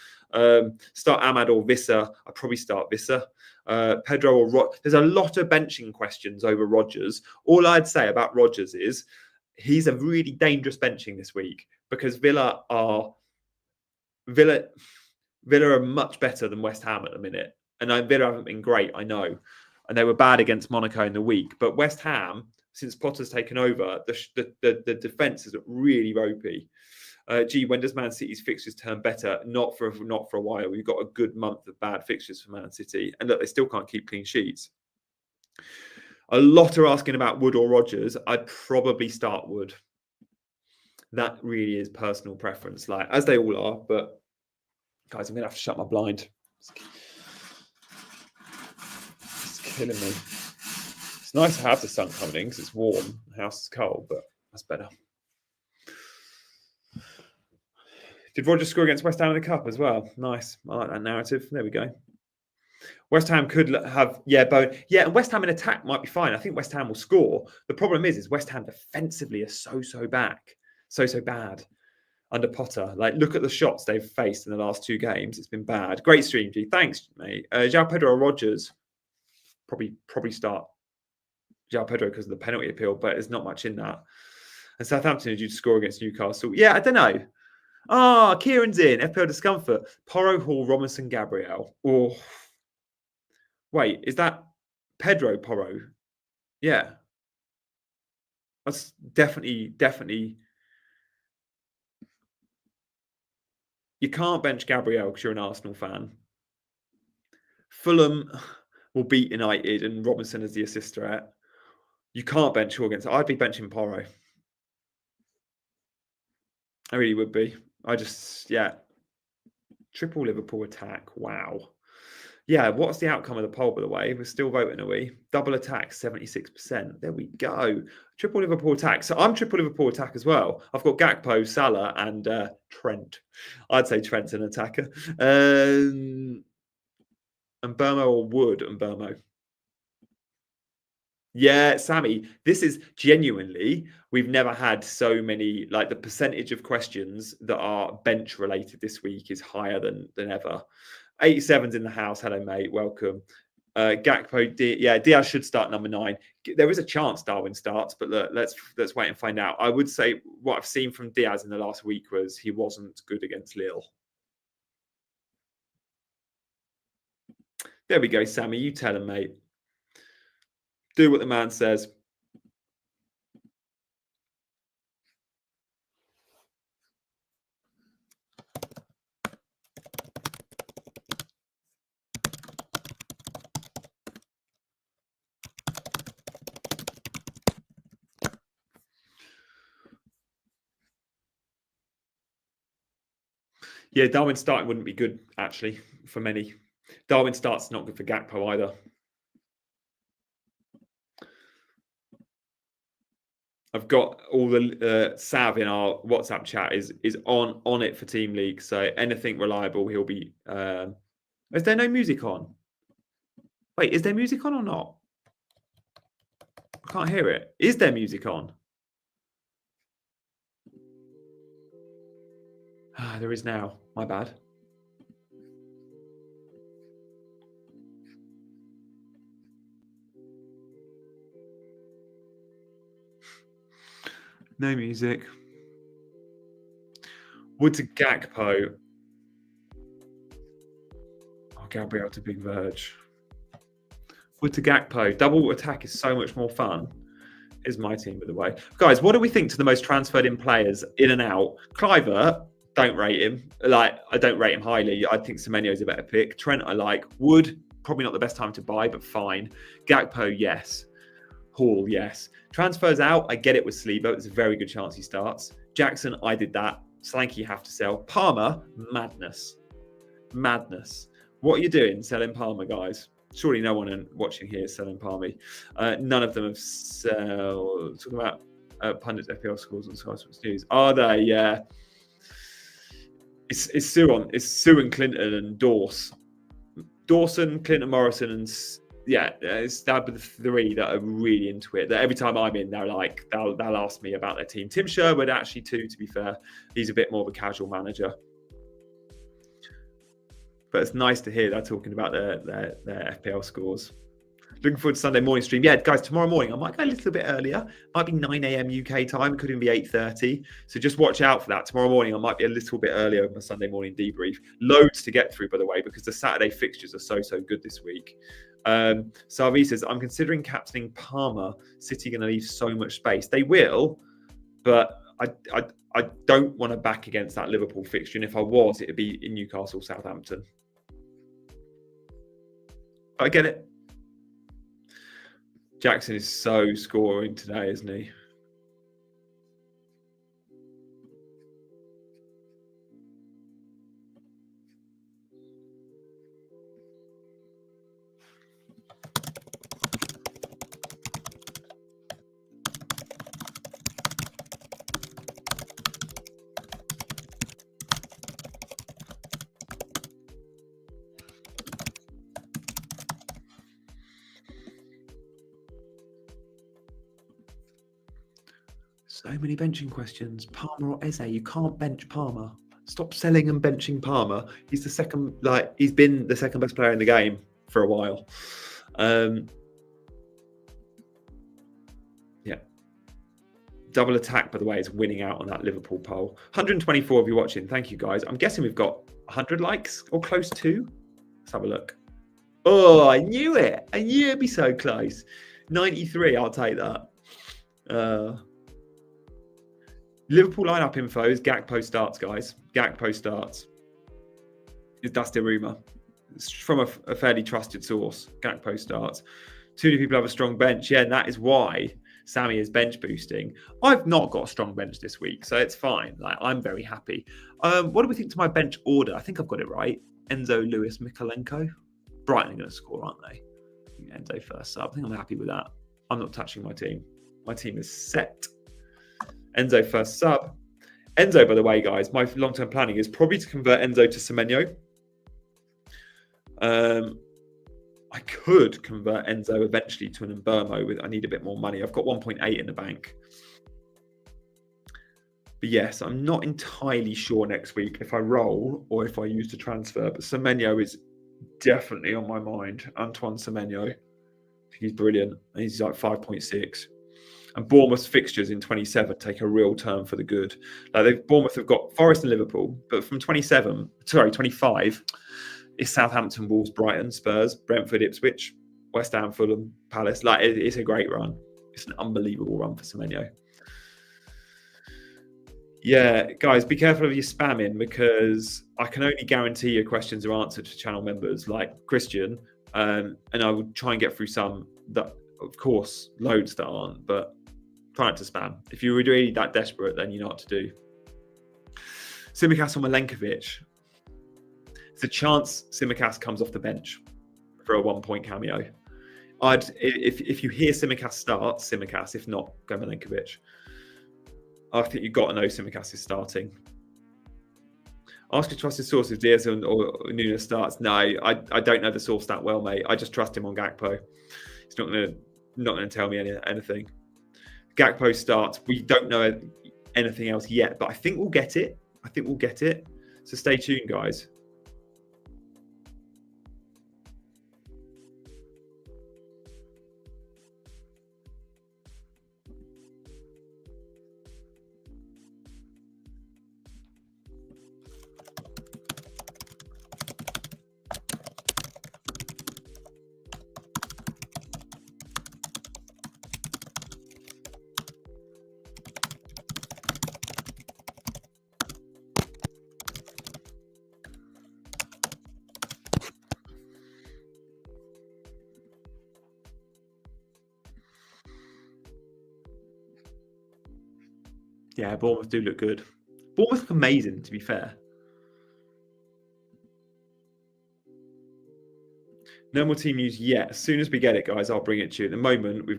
Start Ahmad or Visser. I'd probably start Visser. Pedro or there's a lot of benching questions over Rodgers. All I'd say about Rodgers is he's a really dangerous benching this week because Villa are much better than West Ham at the minute. And Villa haven't been great, I know. And they were bad against Monaco in the week. But West Ham, since Potter's taken over, the defence is really ropey. When does Man City's fixtures turn better? Not for a while. We've got a good month of bad fixtures for Man City, and look, they still can't keep clean sheets. A lot are asking about Wood or Rodgers. I'd probably start Wood. That really is personal preference, like as they all are. But guys, I'm gonna have to shut my blind. It's killing me. It's nice to have the sun coming in because it's warm. The house is cold, but that's better. Did Rodgers score against West Ham in the Cup as well? Nice. I like that narrative. There we go. West Ham could have, and West Ham in attack might be fine. I think West Ham will score. The problem is West Ham defensively are so bad under Potter. Like, look at the shots they've faced in the last 2 games. It's been bad. Great stream, G. Thanks, mate. João Pedro or Rodgers? Probably start João Pedro because of the penalty appeal, but there's not much in that. And Southampton are due to score against Newcastle. Yeah, I don't know. Kieran's in. FPL Discomfort. Porro, Hall, Robinson, Gabriel. Oh, wait, is that Pedro Porro? Yeah. That's definitely. You can't bench Gabriel because you're an Arsenal fan. Fulham will beat United and Robinson as the assist threat. You can't bench Hall against. I'd be benching Porro. I really would be. Triple Liverpool attack. Wow. Yeah, what's the outcome of the poll, by the way? We're still voting, are we? Double attack, 76%. There we go. Triple Liverpool attack. So I'm triple Liverpool attack as well. I've got Gakpo, Salah, and Trent. I'd say Trent's an attacker. And Burmo or Wood and Burmo. Yeah, Sammy, this is genuinely, we've never had so many, like the percentage of questions that are bench related this week is higher than ever. 87's in the house. Hello, mate. Welcome. Gakpo, Diaz should start number 9. There is a chance Darwin starts, but look, let's wait and find out. I would say what I've seen from Diaz in the last week was he wasn't good against Lille. There we go, Sammy. You tell him, mate. Do what the man says. Yeah, Darwin starting wouldn't be good, actually, for many. Darwin starts not good for Gakpo either. I've got all the Sav in our WhatsApp chat is on it for Team League. So anything reliable, he'll be. Is there no music on? Wait, is there music on or not? I can't hear it. Is there music on? There is now. My bad. No music. Wood to Gakpo. Oh, Gabriel to Big Verge. Wood to Gakpo. Double attack is so much more fun. Is my team, by the way. Guys, what do we think to the most transferred in players in and out? Cliver, don't rate him. Like, I don't rate him highly. I think Semenyo's a better pick. Trent, I like. Wood, probably not the best time to buy, but fine. Gakpo, yes. Hall, yes. Transfers out, I get it with Saliba. It's a very good chance he starts. Jackson, I did that. Slanky, you have to sell. Palmer, madness. Madness. What are you doing selling Palmer, guys? Surely no one watching here is selling Palmer. None of them have sold. Talking about Pundit's FPL scores on Sky Sports News. Are they? Yeah. It's Sue and Clinton and Dawson, Clinton Morrison, and it's that the 3 that are really into it. That every time I'm in, they're like, they'll ask me about their team. Tim Sherwood actually too, to be fair. He's a bit more of a casual manager. But it's nice to hear they're talking about their FPL scores. Looking forward to Sunday morning stream. Yeah, guys, tomorrow morning I might go a little bit earlier. Might be 9 a.m. UK time. Could even be 8:30. So just watch out for that. Tomorrow morning I might be a little bit earlier with my Sunday morning debrief. Loads to get through, by the way, because the Saturday fixtures are so good this week. Sarvi says, I'm considering captaining Palmer. City going to leave so much space. They will, but I don't want to back against that Liverpool fixture. And if I was, it would be in Newcastle, Southampton. I get it. Jackson is so scoring today, isn't he? So many benching questions. Palmer or Eze? You can't bench Palmer. Stop selling and benching Palmer. He's he's been the second best player in the game for a while. Yeah. Double attack, by the way, is winning out on that Liverpool poll. 124 of you watching. Thank you, guys. I'm guessing we've got 100 likes or close to. Let's have a look. Oh, I knew it. I knew it'd be so close. 93, I'll take that. Liverpool lineup info is Gakpo starts, guys. Gakpo starts. That's the rumour. It's from a fairly trusted source. Gakpo starts. Too many people have a strong bench. Yeah, and that is why Sammy is bench boosting. I've not got a strong bench this week, so it's fine. Like, I'm very happy. What do we think to my bench order? I think I've got it right. Enzo, Lewis, Mikalenko. Brighton are going to score, aren't they? Enzo first sub. I think I'm happy with that. I'm not touching my team. My team is set. Enzo first sub. Enzo, by the way, guys, my long-term planning is probably to convert Enzo to Semenyo. I could convert Enzo eventually to an Mbermo. I need a bit more money. I've got 1.8 in the bank. But yes, I'm not entirely sure next week if I roll or if I use the transfer. But Semenyo is definitely on my mind. Antoine Semenyo. He's brilliant. He's like 5.6. And Bournemouth's fixtures in 27 take a real turn for the good. Bournemouth have got Forest and Liverpool, but from 25, it's Southampton, Wolves, Brighton, Spurs, Brentford, Ipswich, West Ham, Fulham, Palace. It's a great run. It's an unbelievable run for Semenyo. Yeah, guys, be careful of your spamming, because I can only guarantee your questions are answered to channel members like Christian, and I will try and get through some that, of course, loads that aren't, but try not to spam. If you're really that desperate, then you know what to do. Tsimikas or Milenkovic. It's a chance Tsimikas comes off the bench for a 1-point cameo. If you hear Tsimikas start, Tsimikas. If not, go Milenkovic. I think you've got to know Tsimikas is starting. Ask your trusted source if Diaz or Nunes starts. No, I don't know the source that well, mate. I just trust him on Gakpo. He's not gonna tell me anything. Gakpo starts. We don't know anything else yet, but I think we'll get it. So stay tuned, guys. Yeah, Bournemouth do look good. Bournemouth look amazing, to be fair. No more team news yet. As soon as we get it, guys, I'll bring it to you. At the moment, we've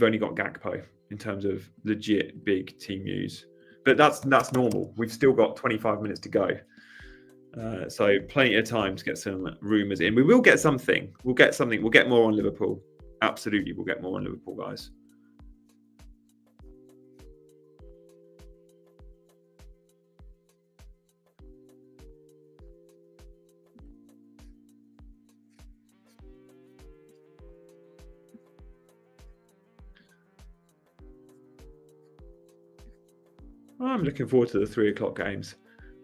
only got Gakpo in terms of legit big team news, but that's normal. We've still got 25 minutes to go, so plenty of time to get some rumours in. We will get something. We'll get something. We'll get more on Liverpool. Absolutely, we'll get more on Liverpool, guys. I'm looking forward to the 3 o'clock games.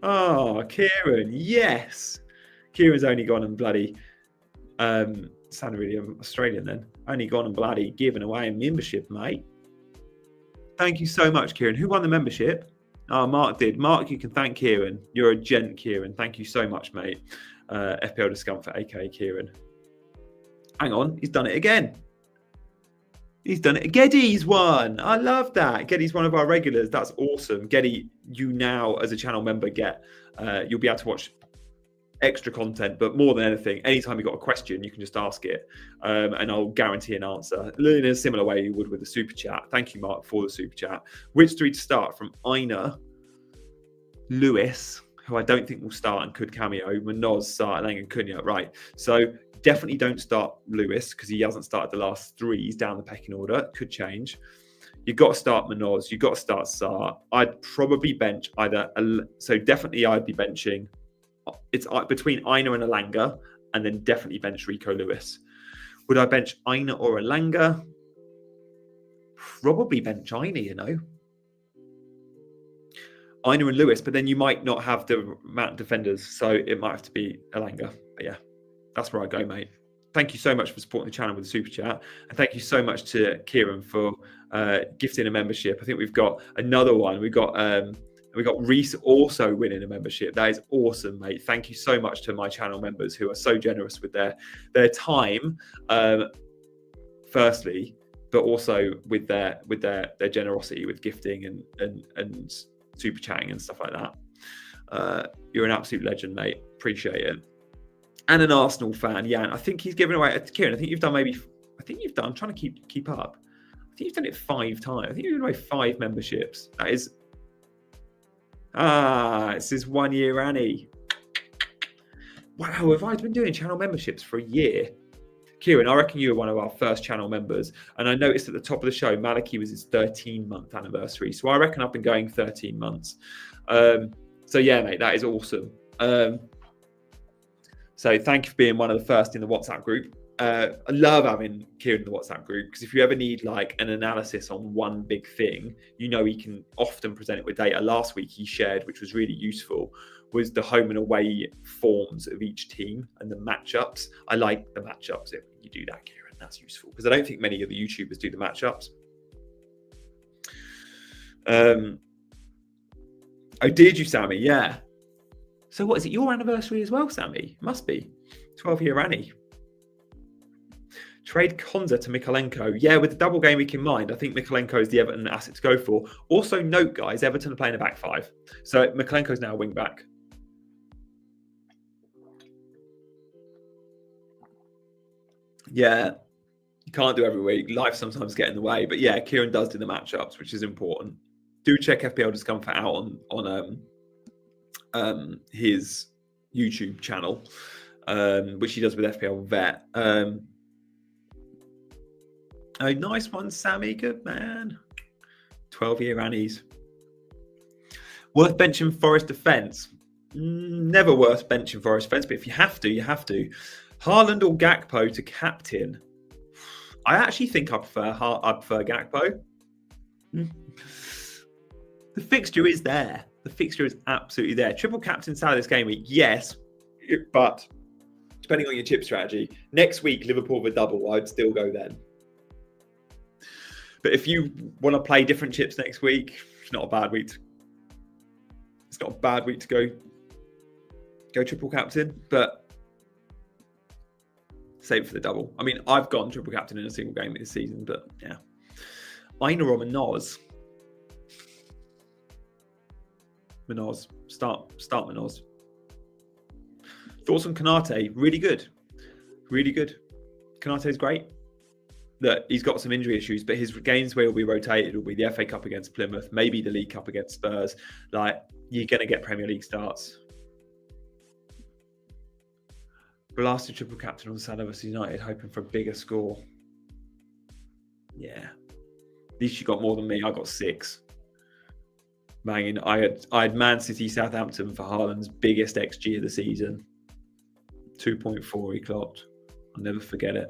Oh, Kieran, yes. Kieran's only gone and bloody, sounded really Australian then. Only gone and bloody given away a membership, mate. Thank you so much, Kieran. Who won the membership? Oh, Mark did. Mark, you can thank Kieran. You're a gent, Kieran. Thank you so much, mate. FPL Discomfort, aka Kieran. Hang on, he's done it again. He's done it. Geddy's won. I love that. Geddy's one of our regulars. That's awesome. Geddy, you now, as a channel member, you'll be able to watch extra content, but more than anything, anytime you've got a question, you can just ask it, and I'll guarantee an answer in a similar way you would with the super chat. Thank you, Mark, for the super chat. Which 3 to start? From Ina, Lewis, who I don't think will start and could cameo, Munoz, Sarr, and Cunha. Right. So definitely don't start Lewis, because he hasn't started the last 3. He's down the pecking order. Could change. You've got to start Munoz. You've got to start Sarr. I'd probably bench definitely I'd be benching. It's between Aina and Elanga, and then definitely bench Rico Lewis. Would I bench Aina or Elanga? Probably bench Aina, Aina and Lewis, but then you might not have the amount of defenders, so it might have to be Elanga. But yeah, that's where I go, mate. Thank you so much for supporting the channel with the super chat, and thank you so much to Kieran for gifting a membership. I think we've got another one. We got Reese also winning a membership. That is awesome, mate. Thank you so much to my channel members who are so generous with their time, firstly, but also with their generosity with gifting and super chatting and stuff like that. You're an absolute legend, mate. Appreciate it. And an Arsenal fan, Jan. I think he's given away. Kieran, I think you've done I'm trying to keep up. I think you've done it 5 times. I think you've given away 5 memberships. That is. It's his 1 year Annie. Wow, have I been doing channel memberships for a year? Kieran, I reckon you were one of our first channel members. And I noticed at the top of the show, Maliki was his 13-month anniversary. So I reckon I've been going 13 months. So yeah, mate, that is awesome. So thank you for being one of the first in the WhatsApp group. I love having Kieran in the WhatsApp group because if you ever need like an analysis on one big thing, you know, he can often present it with data. Last week he shared, which was really useful, was the home and away forms of each team and the matchups. I like the matchups if you do that, Kieran. That's useful because I don't think many of the YouTubers do the matchups. Oh, did you, Sammy? Yeah. So what is it? Your anniversary as well, Sammy? Must be 12-year Annie. Trade Konza to Mikalenko. Yeah, with the double game week in mind, I think Mikalenko is the Everton asset to go for. Also note, guys, Everton are playing a back five. So Mikalenko is now a wing back. Yeah, you can't do every week. Life sometimes get in the way. But yeah, Kieran does do the matchups, which is important. Do check FPL Discomfort out on his YouTube channel, which he does with FPL Vet. Oh, nice one, Sammy. Good man. 12-year Annies. Worth benching Forest defence. Never worth benching Forest defence, but if you have to, you have to. Haaland or Gakpo to captain. I actually think I prefer Gakpo. The fixture is there. The fixture is absolutely there. Triple captain Salah this game week, yes, but depending on your chip strategy, next week Liverpool with double, I'd still go then. But if you want to play different chips next week, it's not a bad week. It's not a bad week to go triple captain, but save it for the double. I mean, I've gone triple captain in a single game this season, but yeah. Einar and Manoz. Manoz. Start Manoz. Thoughts on Konate? Really good. Really good. Konate's great. Look, he's got some injury issues, but his games where he'll be rotated will be the FA Cup against Plymouth, maybe the League Cup against Spurs. Like, you're going to get Premier League starts. Blasted triple captain on Salah vs United, hoping for a bigger score. Yeah. At least you got more than me. I got 6. Banging. I had Man City, Southampton for Haaland's biggest XG of the season. 2.4 he clocked. I'll never forget it.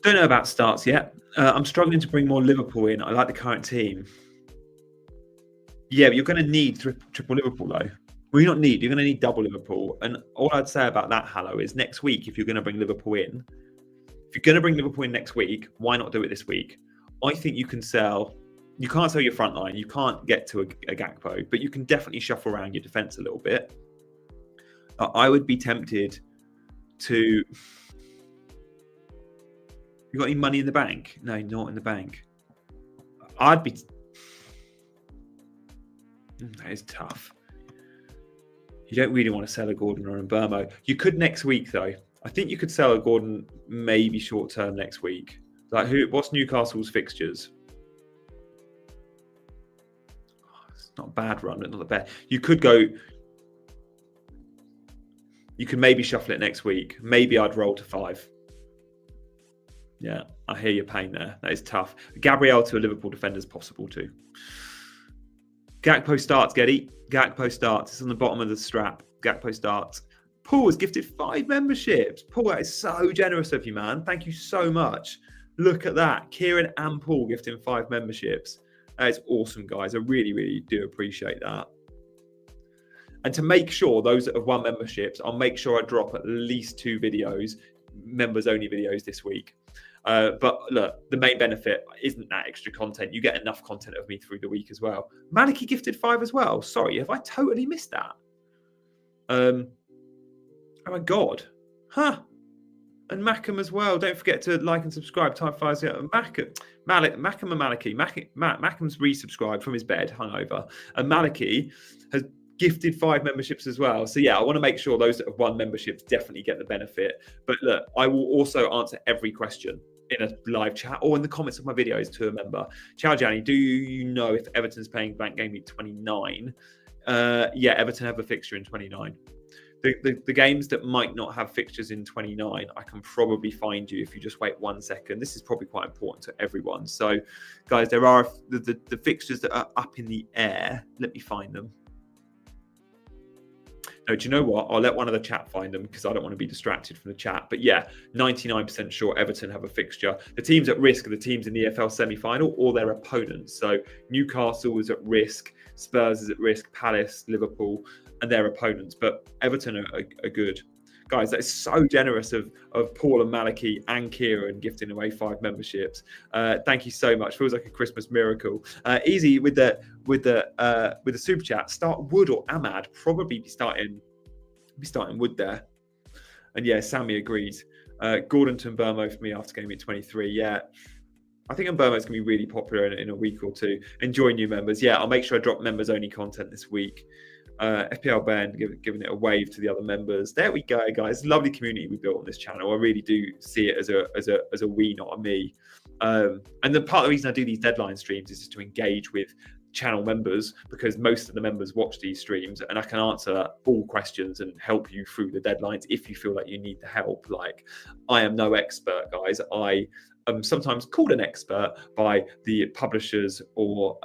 Don't know about starts yet. I'm struggling to bring more Liverpool in. I like the current team. Yeah, but you're going to need triple Liverpool, though. Well, you're going to need double Liverpool. And all I'd say about that, Hallow, is next week, if you're going to bring Liverpool in, next week, why not do it this week? I think you can't sell your front line. You can't get to a Gakpo, but you can definitely shuffle around your defence a little bit. I would be tempted to... You got any money in the bank? No, not in the bank. I'd be... That is tough. You don't really want to sell a Gordon or a Burmo. You could next week, though. I think you could sell a Gordon maybe short term next week. Like, what's Newcastle's fixtures? It's not a bad run, but not the best. You could maybe shuffle it next week. Maybe I'd roll to 5. Yeah, I hear your pain there. That is tough. Gabriel to a Liverpool defender is possible too. Gakpo starts, Getty. Gakpo starts. It's on the bottom of the strap. Gakpo starts. Paul has gifted 5 memberships. Paul, that is so generous of you, man. Thank you so much. Look at that. Kieran and Paul gifting 5 memberships. That is awesome, guys. I really, really do appreciate that. And to make sure those that have won memberships, I'll make sure I drop at least 2 videos, members-only videos this week. But look, the main benefit isn't that extra content. You get enough content of me through the week as well. Maliki gifted 5 as well. Sorry, have I totally missed that? Oh my God. Huh. And Mackham as well. Don't forget to like and subscribe. Time flies. Mackham and Maliki. Mackham's resubscribed from his bed, hungover. And Maliki has gifted 5 memberships as well. So yeah, I want to make sure those that have won memberships definitely get the benefit. But look, I will also answer every question. in a live chat or in the comments of my videos to a member. Ciao, Gianni. Do you know if Everton's playing Bank Game Week 29? Yeah, Everton have a fixture in 29. The games that might not have fixtures in 29, I can probably find you if you just wait 1 second. This is probably quite important to everyone. So, guys, there are the fixtures that are up in the air. Let me find them. No, do you know what? I'll let one of the chat find them because I don't want to be distracted from the chat. But yeah, 99% sure Everton have a fixture. The teams at risk are the teams in the EFL semi-final or their opponents. So Newcastle is at risk, Spurs is at risk, Palace, Liverpool, and their opponents. But Everton are good. Guys, that is so generous of Paul and Maliki and Kieran gifting away 5 memberships. Thank you so much. Feels like a Christmas miracle. Easy with the super chat. Start Wood or Ahmad. Probably be starting Wood there. And yeah, Sammy agrees. Gordon to Burmo for me after game week 23. Yeah, I think Burmo's gonna be really popular in a week or two. Enjoy new members. Yeah, I'll make sure I drop members only content this week. FPL Ben giving it a wave to the other members. There we go, guys. Lovely community we built on this channel. I really do see it as a we, not a me. And the part of the reason I do these deadline streams is just to engage with channel members, because most of the members watch these streams, and I can answer all questions and help you through the deadlines if you feel like you need the help. Like, I am no expert, guys. I am sometimes called an expert by the publishers or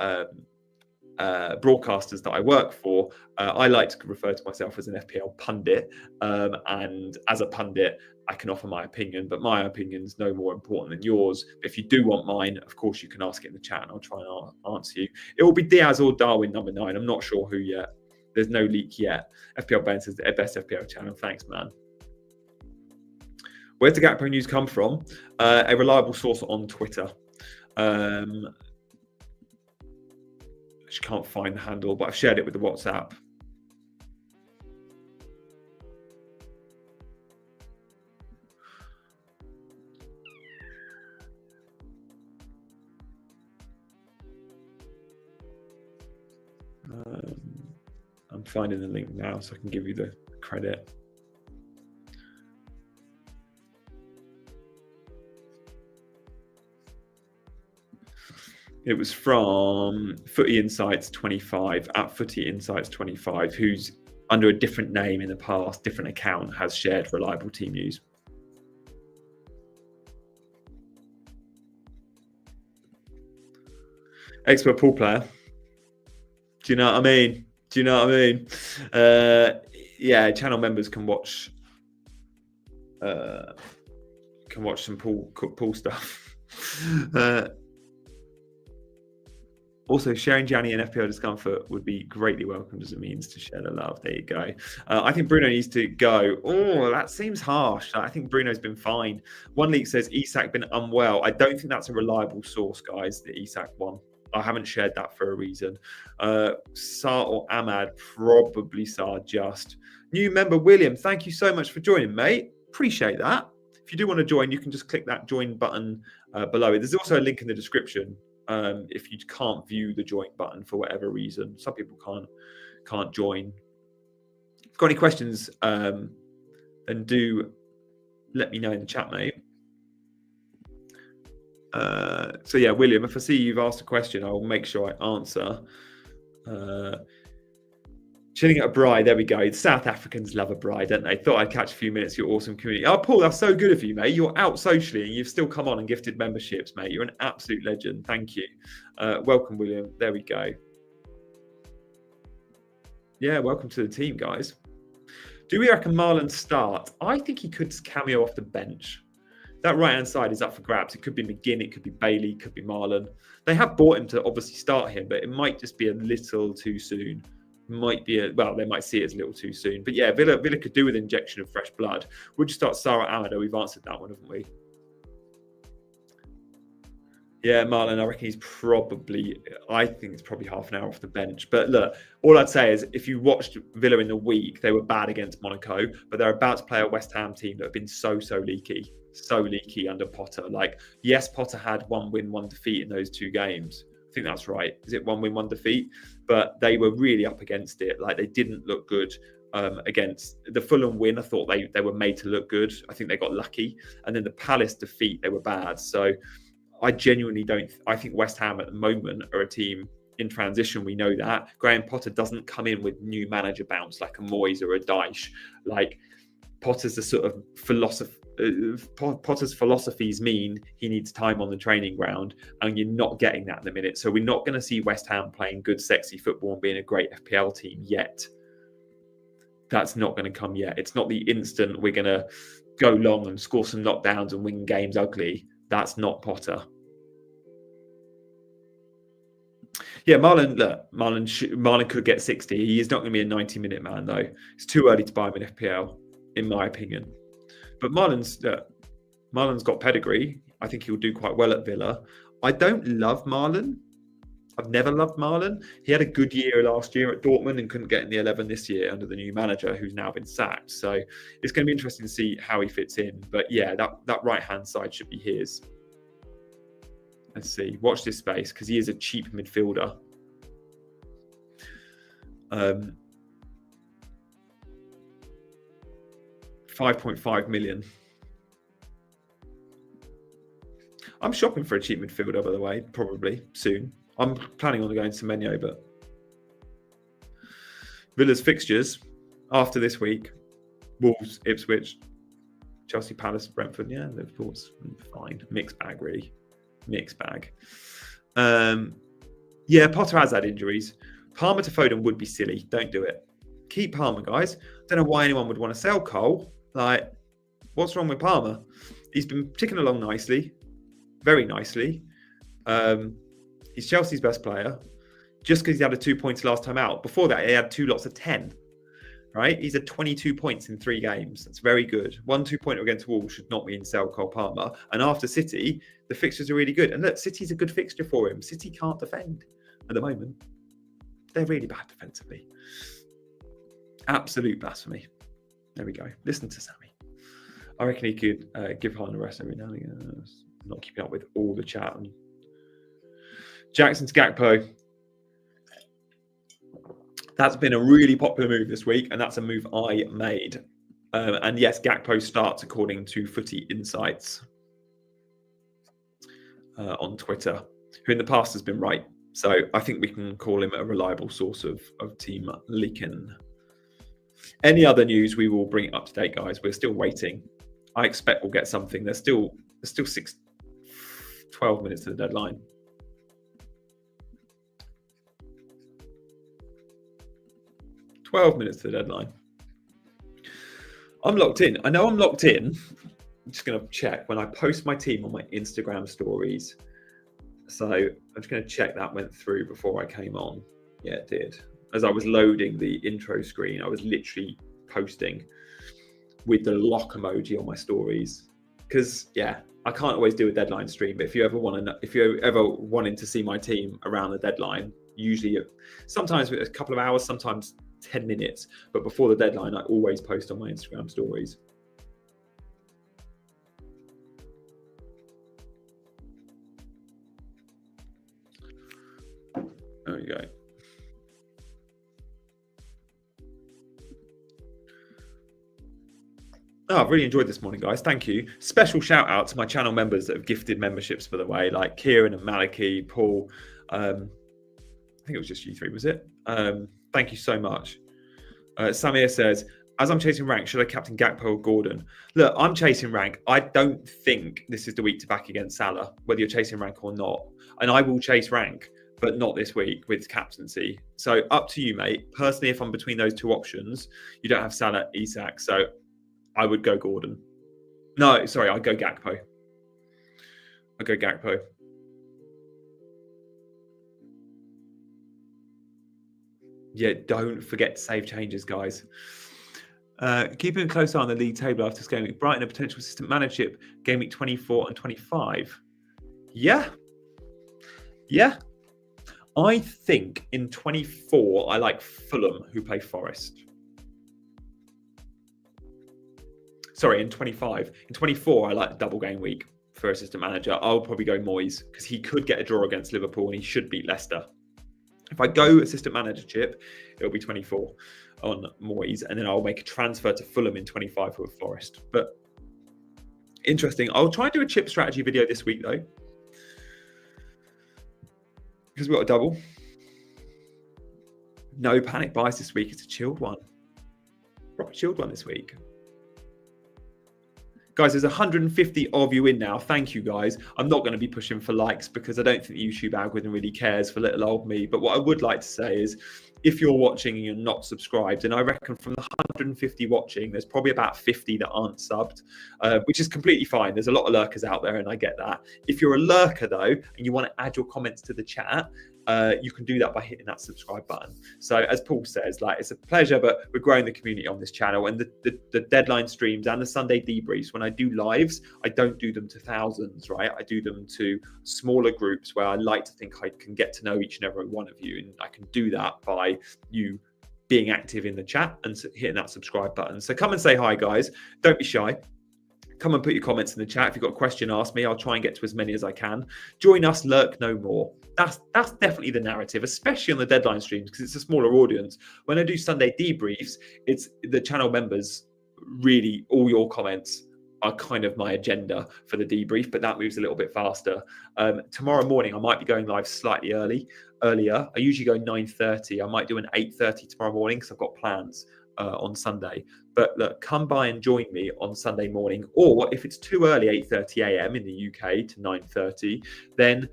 broadcasters that I work for. I like to refer to myself as an FPL pundit, and as a pundit I can offer my opinion, but my opinion is no more important than yours. If you do want mine, of course you can ask it in the chat and I'll try and answer you. It will be Diaz or Darwin number 9. I'm not sure who yet. There's no leak yet. FPL Ben says the best FPL channel. Thanks, man. Where's the Gakpo news come from? A reliable source on Twitter. I just can't find the handle, but I've shared it with the WhatsApp. I'm finding the link now so I can give you the credit. It was from Footy Insights 25, at Footy Insights 25, who's under a different name in the past, different account, has shared reliable team news. Expert pool player. Do you know what I mean? Do you know what I mean? Yeah, channel members can watch some pool stuff. Also, sharing Gianni and FPL discomfort would be greatly welcomed as a means to share the love. There you go. I think Bruno needs to go. Oh, that seems harsh. I think Bruno's been fine. One leak says Isak been unwell. I don't think that's a reliable source, guys, the Isak one. I haven't shared that for a reason. Sar or Ahmad, probably Sar just. New member William, thank you so much for joining, mate. Appreciate that. If you do want to join, you can just click that join button below. There's also a link in the description if you can't view the join button for whatever reason. Some people can't join. If you've got any questions, then do let me know in the chat, mate. So yeah, William, if I see you've asked a question, I will make sure I answer. Chilling at a bride, there we go. The South Africans love a bride, don't they? Thought I'd catch a few minutes of your awesome community. Oh, Paul, that's so good of you, mate. You're out socially and you've still come on and gifted memberships, mate. You're an absolute legend. Thank you. Welcome, William. There we go. Yeah, welcome to the team, guys. Do we reckon Marlon start? I think he could cameo off the bench. That right-hand side is up for grabs. It could be McGinn, it could be Bailey, it could be Marlon. They have bought him to obviously start him, but it might just be a little too soon. Might be well, they might see it as a little too soon. But yeah, Villa could do with an injection of fresh blood. Would you start Sarah Amado? We've answered that one, haven't we? Yeah, Marlon, I reckon I think it's probably half an hour off the bench. But look, all I'd say is if you watched Villa in the week, they were bad against Monaco, but they're about to play a West Ham team that have been so leaky. So leaky under Potter. Like, yes, Potter had 1 win, 1 defeat in those 2 games. I think that's right. Is it 1 win, 1 defeat? But they were really up against it. Like, they didn't look good against the Fulham win. I thought they were made to look good. I think they got lucky. And then the Palace defeat, they were bad. So I genuinely don't. I think West Ham at the moment are a team in transition. We know that. Graham Potter doesn't come in with new manager bounce like a Moyes or a Dyche. Like Potter's the sort of philosophy. Potter's philosophies mean he needs time on the training ground, and you're not getting that in the minute. So we're not going to see West Ham playing good, sexy football and being a great FPL team yet. That's not going to come yet. It's not the instant we're going to go long and score some knockdowns and win games ugly. That's not Potter. Yeah, Marlon could get 60. He is not going to be a 90-minute man, though. It's too early to buy him in FPL, in my opinion. But Marlon's got pedigree. I think he'll do quite well at Villa. I don't love Marlon. I've never loved Marlon. He had a good year last year at Dortmund and couldn't get in the 11 this year under the new manager who's now been sacked. So it's going to be interesting to see how he fits in. But yeah, that right-hand side should be his. Let's see. Watch this space because he is a cheap midfielder. 5.5 million. I'm shopping for a cheap midfielder, by the way, probably soon. I'm planning on going to Semenyo, but Villa's fixtures after this week: Wolves, Ipswich, Chelsea, Palace, Brentford. Yeah, Liverpool's fine. Mixed bag, really. Mixed bag. Yeah, Potter has had injuries. Palmer to Foden would be silly. Don't do it. Keep Palmer, guys. Don't know why anyone would want to sell Cole. Like, what's wrong with Palmer? He's been ticking along nicely, very nicely. He's Chelsea's best player. Just because he had a 2 points last time out. Before that, he had 2 lots of 10. Right? He's had 22 points in 3 games. That's very good. 1 2-pointer against Wolves should not mean sell Cole Palmer. And after City, the fixtures are really good. And look, City's a good fixture for him. City can't defend at the moment. They're really bad defensively. Absolute blasphemy. There we go. Listen to Sammy. I reckon he could give Haaland a rest every now and again. I'm not keeping up with all the chat. Jackson to Gakpo. That's been a really popular move this week, and that's a move I made. And yes, Gakpo starts according to Footy Insights on Twitter, who in the past has been right. So I think we can call him a reliable source of team leaking. Any other news, we will bring it up to date, guys. We're still waiting. I expect we'll get something. There's still 12 minutes to the deadline. I'm locked in. I know I'm locked in. I'm just going to check when I post my team on my Instagram stories. So I'm just going to check that went through before I came on. Yeah, it did. As I was loading the intro screen, I was literally posting with the lock emoji on my stories. Because, yeah, I can't always do a deadline stream. But if you're ever wanting to see my team around the deadline, usually sometimes a couple of hours, sometimes 10 minutes, but before the deadline, I always post on my Instagram stories. There we go. Oh, I've really enjoyed this morning, guys. Thank you. Special shout out to my channel members that have gifted memberships, by the way, like Kieran and Maliki, Paul. I think it was just you 3, was it? Thank you so much. Samir says, as I'm chasing rank, should I captain Gakpo or Gordon? Look, I'm chasing rank. I don't think this is the week to back against Salah, whether you're chasing rank or not. And I will chase rank, but not this week with captaincy. So up to you, mate. Personally, if I'm between those 2 options, you don't have Salah, Isak. So I would go Gordon. No, sorry, I'd go Gakpo. Yeah, don't forget to save changes, guys. Keeping a close eye on the league table after this game week. Brighton, a potential assistant managership, game week 24 and 25. Yeah. I think in 24, I like Fulham, who play Forest. Sorry, in 25. In 24, I like the double game week for assistant manager. I'll probably go Moyes because he could get a draw against Liverpool and he should beat Leicester. If I go assistant manager chip, it'll be 24 on Moyes, and then I'll make a transfer to Fulham in 25 with Forest. But interesting. I'll try and do a chip strategy video this week, though, because we've got a double. No panic buys this week. It's a chilled one. Proper chilled one this week. Guys, there's 150 of you in now. Thank you, guys. I'm not going to be pushing for likes because I don't think the YouTube algorithm really cares for little old me. But what I would like to say is, if you're watching and you're not subscribed, and I reckon from the 150 watching, there's probably about 50 that aren't subbed, which is completely fine. There's a lot of lurkers out there, and I get that. If you're a lurker, though, and you want to add your comments to the chat, you can do that by hitting that subscribe button. So as Paul says, like, it's a pleasure, but we're growing the community on this channel, and the deadline streams and the Sunday debriefs, when I do lives, I don't do them to thousands, right? I do them to smaller groups where I like to think I can get to know each and every one of you, and I can do that by you being active in the chat and hitting that subscribe button. So come and say hi, guys. Don't be shy. Come and put your comments in the chat. If you've got a question, ask me. I'll try and get to as many as I can. Join us, lurk no more. That's definitely the narrative, especially on the deadline streams, because it's a smaller audience. When I do Sunday debriefs, it's the channel members, really all your comments are kind of my agenda for the debrief, but that moves a little bit faster. Tomorrow morning, I might be going live slightly earlier. I usually go 9:30. I might do an 8:30 tomorrow morning because I've got plans on Sunday. But look, come by and join me on Sunday morning, or if it's too early, 8:30 a.m. in the UK to 9:30, then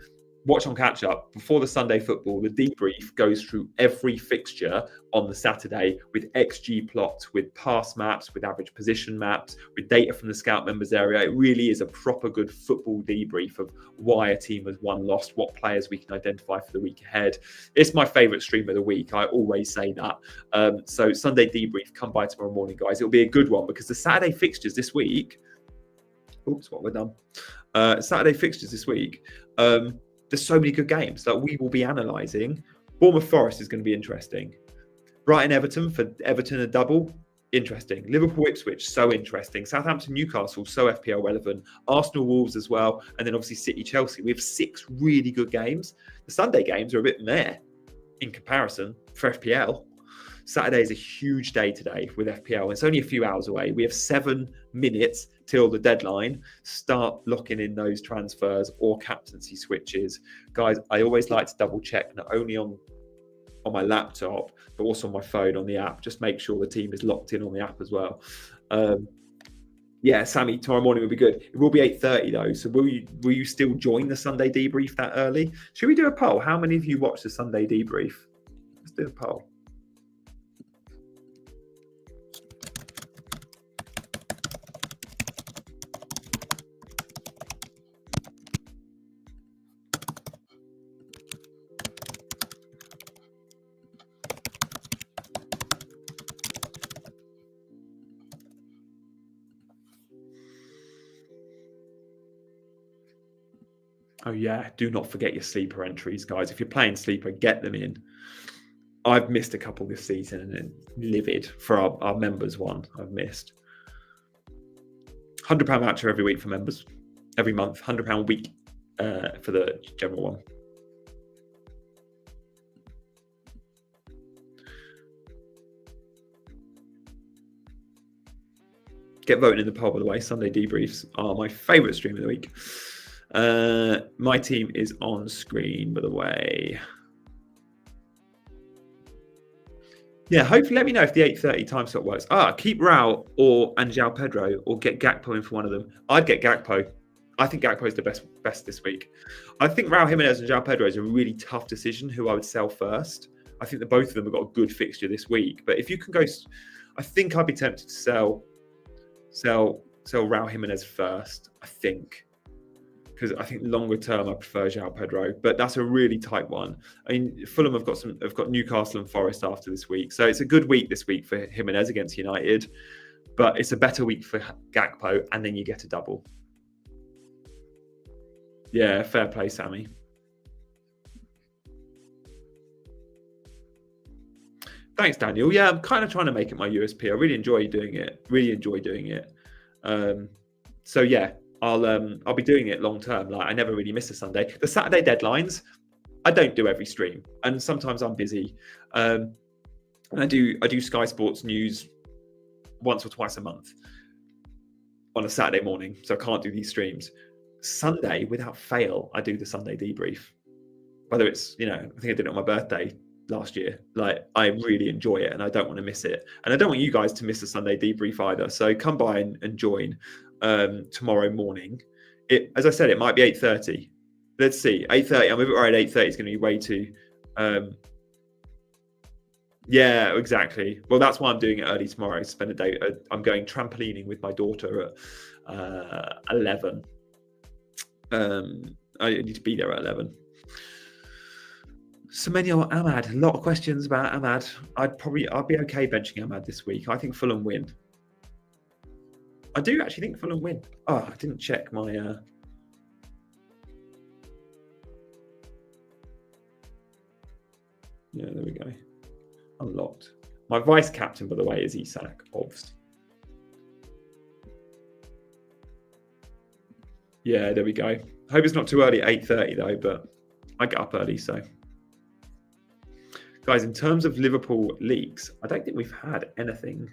watch on catch up before the Sunday football. The debrief goes through every fixture on the Saturday with XG plots, with pass maps, with average position maps, with data from the scout members area. It really is a proper good football debrief of why a team has won, lost, what players we can identify for the week ahead. It's my favorite stream of the week. I always say that. So Sunday debrief, come by tomorrow morning, guys. It'll be a good one because the Saturday fixtures this week, oops, what we're done. Saturday fixtures this week, there's so many good games that we will be analysing. Bournemouth Forest is going to be interesting. Brighton Everton, for Everton a double, interesting. Liverpool Ipswich, so interesting. Southampton Newcastle, so FPL relevant. Arsenal Wolves as well. And then obviously City Chelsea. We have 6 really good games. The Sunday games are a bit meh in comparison for FPL. Saturday is a huge day today with FPL. It's only a few hours away. We have 7 minutes till the deadline. Start locking in those transfers or captaincy switches. Guys, I always like to double check, not only on my laptop, but also on my phone on the app. Just make sure the team is locked in on the app as well. Yeah, Sammy, tomorrow morning will be good. It will be 8:30 though. So will you still join the Sunday debrief that early? Should we do a poll? How many of you watch the Sunday debrief? Let's do a poll. Oh yeah, do not forget your sleeper entries, guys. If you're playing sleeper, get them in. I've missed a couple this season and then livid for our members one I've missed. £100 voucher every week for members. Every month, £100 a week for the general one. Get voting in the poll, by the way. Sunday debriefs are my favourite stream of the week. My team is on screen, by the way. Yeah, hopefully let me know if the 8:30 time slot works. Keep Rao and João Pedro, or get Gakpo in for one of them. I'd get Gakpo. I think Gakpo is the best this week. I think Raul Jimenez and João Pedro is a really tough decision who I would sell first. I think that both of them have got a good fixture this week. But if you can go, I think I'd be tempted to sell Raul Jimenez first, I think. Because I think longer term I prefer João Pedro, but that's a really tight one. I mean, Fulham have got Newcastle and Forest after this week, so it's a good week this week for Jimenez against United, but it's a better week for Gakpo, and then you get a double. Yeah, fair play, Sammy. Thanks, Daniel. Yeah, I'm kind of trying to make it my USP. I really enjoy doing it. So yeah. I'll be doing it long term. Like, I never really miss a Sunday. The Saturday deadlines, I don't do every stream, and sometimes I'm busy. And I do Sky Sports News once or twice a month on a Saturday morning, so I can't do these streams. Sunday, without fail, I do the Sunday debrief. Whether it's, I think I did it on my birthday last year. Like, I really enjoy it and I don't want to miss it. And I don't want you guys to miss the Sunday debrief either. So come by and join tomorrow morning. As I said, it might be 8:30. Let's see, 8:30. I'm a bit worried 8:30 is going to be way too. Yeah, exactly. Well, that's why I'm doing it early tomorrow. Spend a day. I'm going trampolining with my daughter at 11. I need to be there at 11. Semenyo Ahmad, a lot of questions about Ahmad. I'll be okay benching Ahmad this week. I think Fulham win. I do actually think Fulham win. Oh, I didn't check my. Yeah, there we go. Unlocked. My vice captain, by the way, is Isak, obvs. Yeah, there we go. Hope it's not too early at 8:30 though, but I get up early, so. Guys, in terms of Liverpool leaks, I don't think we've had anything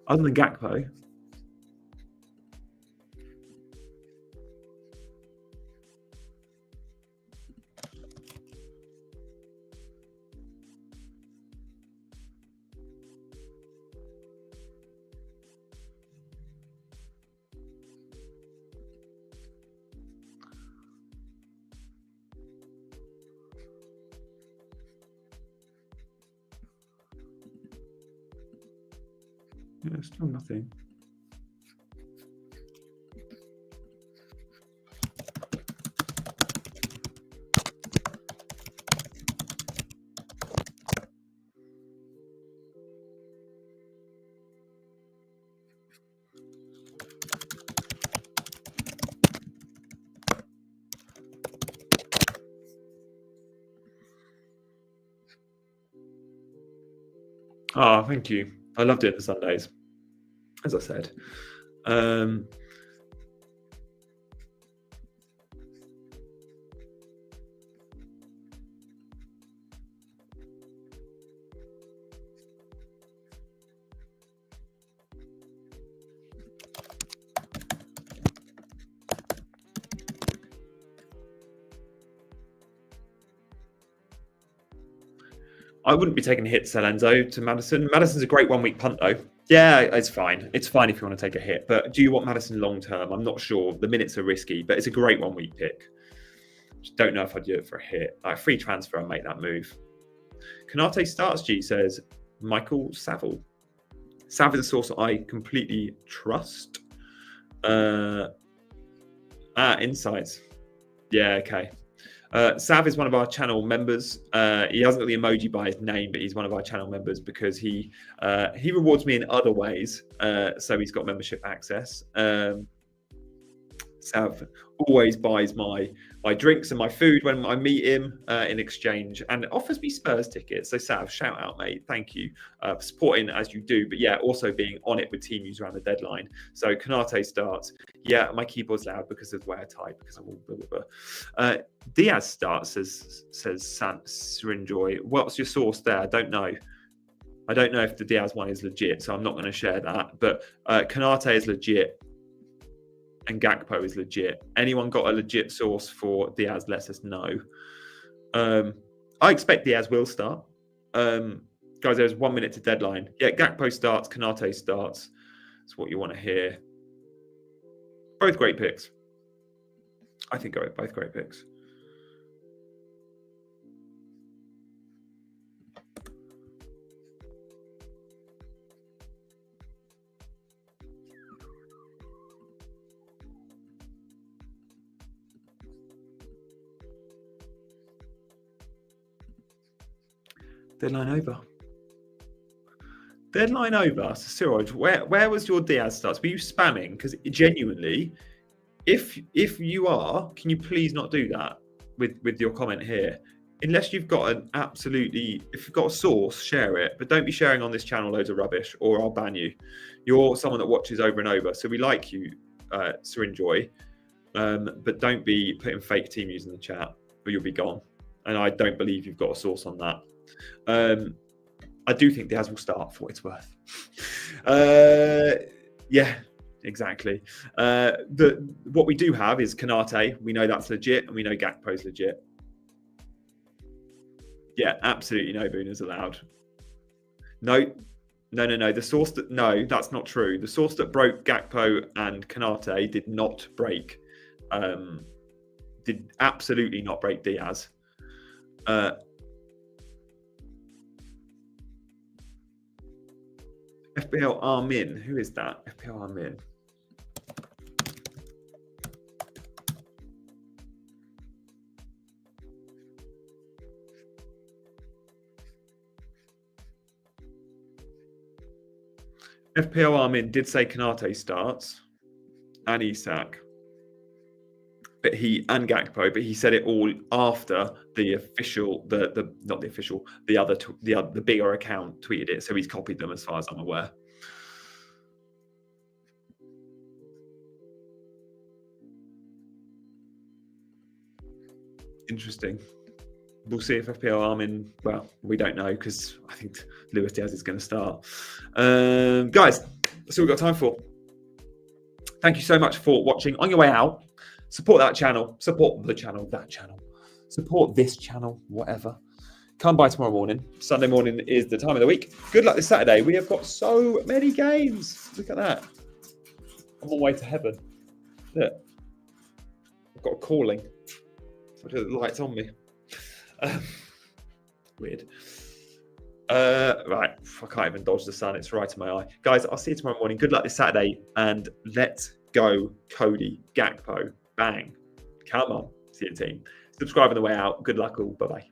other than Gakpo. Yeah, still nothing. Oh, thank you. I love doing the Sundays, as I said. I wouldn't be taking a hit to sell Enzo to Maddison. Maddison's a great 1 week punt, though. Yeah, it's fine. It's fine if you want to take a hit. But do you want Maddison long term? I'm not sure. The minutes are risky, but it's a great 1 week pick. Just don't know if I'd do it for a hit. Like free transfer and make that move. Canate starts, G says Michael Saville. Sav is a source I completely trust. Insights. Yeah, okay. Sav is one of our channel members. He hasn't got the emoji by his name, but he's one of our channel members because he rewards me in other ways. So he's got membership access. Sav always buys my drinks and my food when I meet him in exchange, and offers me Spurs tickets. So Sav, shout out, mate. Thank you for supporting as you do, but yeah, also being on it with team news around the deadline. So Canate starts. Yeah, my keyboard's loud because of the way I type, because I'm all blah, blah, blah. Diaz starts, says Syrinjoy. What's your source there? I don't know. I don't know if the Diaz one is legit, so I'm not going to share that. But Canate is legit. And Gakpo is legit. Anyone got a legit source for Diaz? Let us know. I expect Diaz will start. Guys, there's 1 minute to deadline. Yeah, Gakpo starts, Canate starts. That's what you want to hear. Both great picks. I think both great picks. Deadline over. Deadline over. So, Siraj, where was your Diaz starts? Were you spamming? Because genuinely, if you are, can you please not do that with your comment here? Unless you've got if you've got a source, share it. But don't be sharing on this channel loads of rubbish, or I'll ban you. You're someone that watches over and over, so we like you, Syrinjoy. But don't be putting fake team news in the chat or you'll be gone. And I don't believe you've got a source on that. I do think Diaz will start for what it's worth. Yeah, exactly. What we do have is Kanate. We know that's legit, and we know Gakpo's legit. Yeah, absolutely no booners allowed. No. The source that's not true. The source that broke Gakpo and Kanate did not break. Did absolutely not break Diaz. FPL Armin. Who is that? FPL Armin. FPL Armin did say Kanate starts and Isak, but and Gakpo, but he said it all after the official, the bigger account tweeted it, so he's copied them as far as I'm aware. Interesting. We'll see if FPL Armin, well, we don't know because I think Luis Diaz is going to start. Guys, that's all we've got time for. Thank you so much for watching. On your way out, support that channel, support the channel, that channel, support this channel, whatever. Come by tomorrow morning. Sunday morning is the time of the week. Good luck this Saturday. We have got so many games. Look at that. I'm on my way to heaven. Look. I've got a calling. The light's on me. Weird. Right. I can't even dodge the sun. It's right in my eye. Guys, I'll see you tomorrow morning. Good luck this Saturday. And let's go, Cody Gakpo. Bang. Come on. See you, team. Subscribe on the way out. Good luck all. Bye-bye.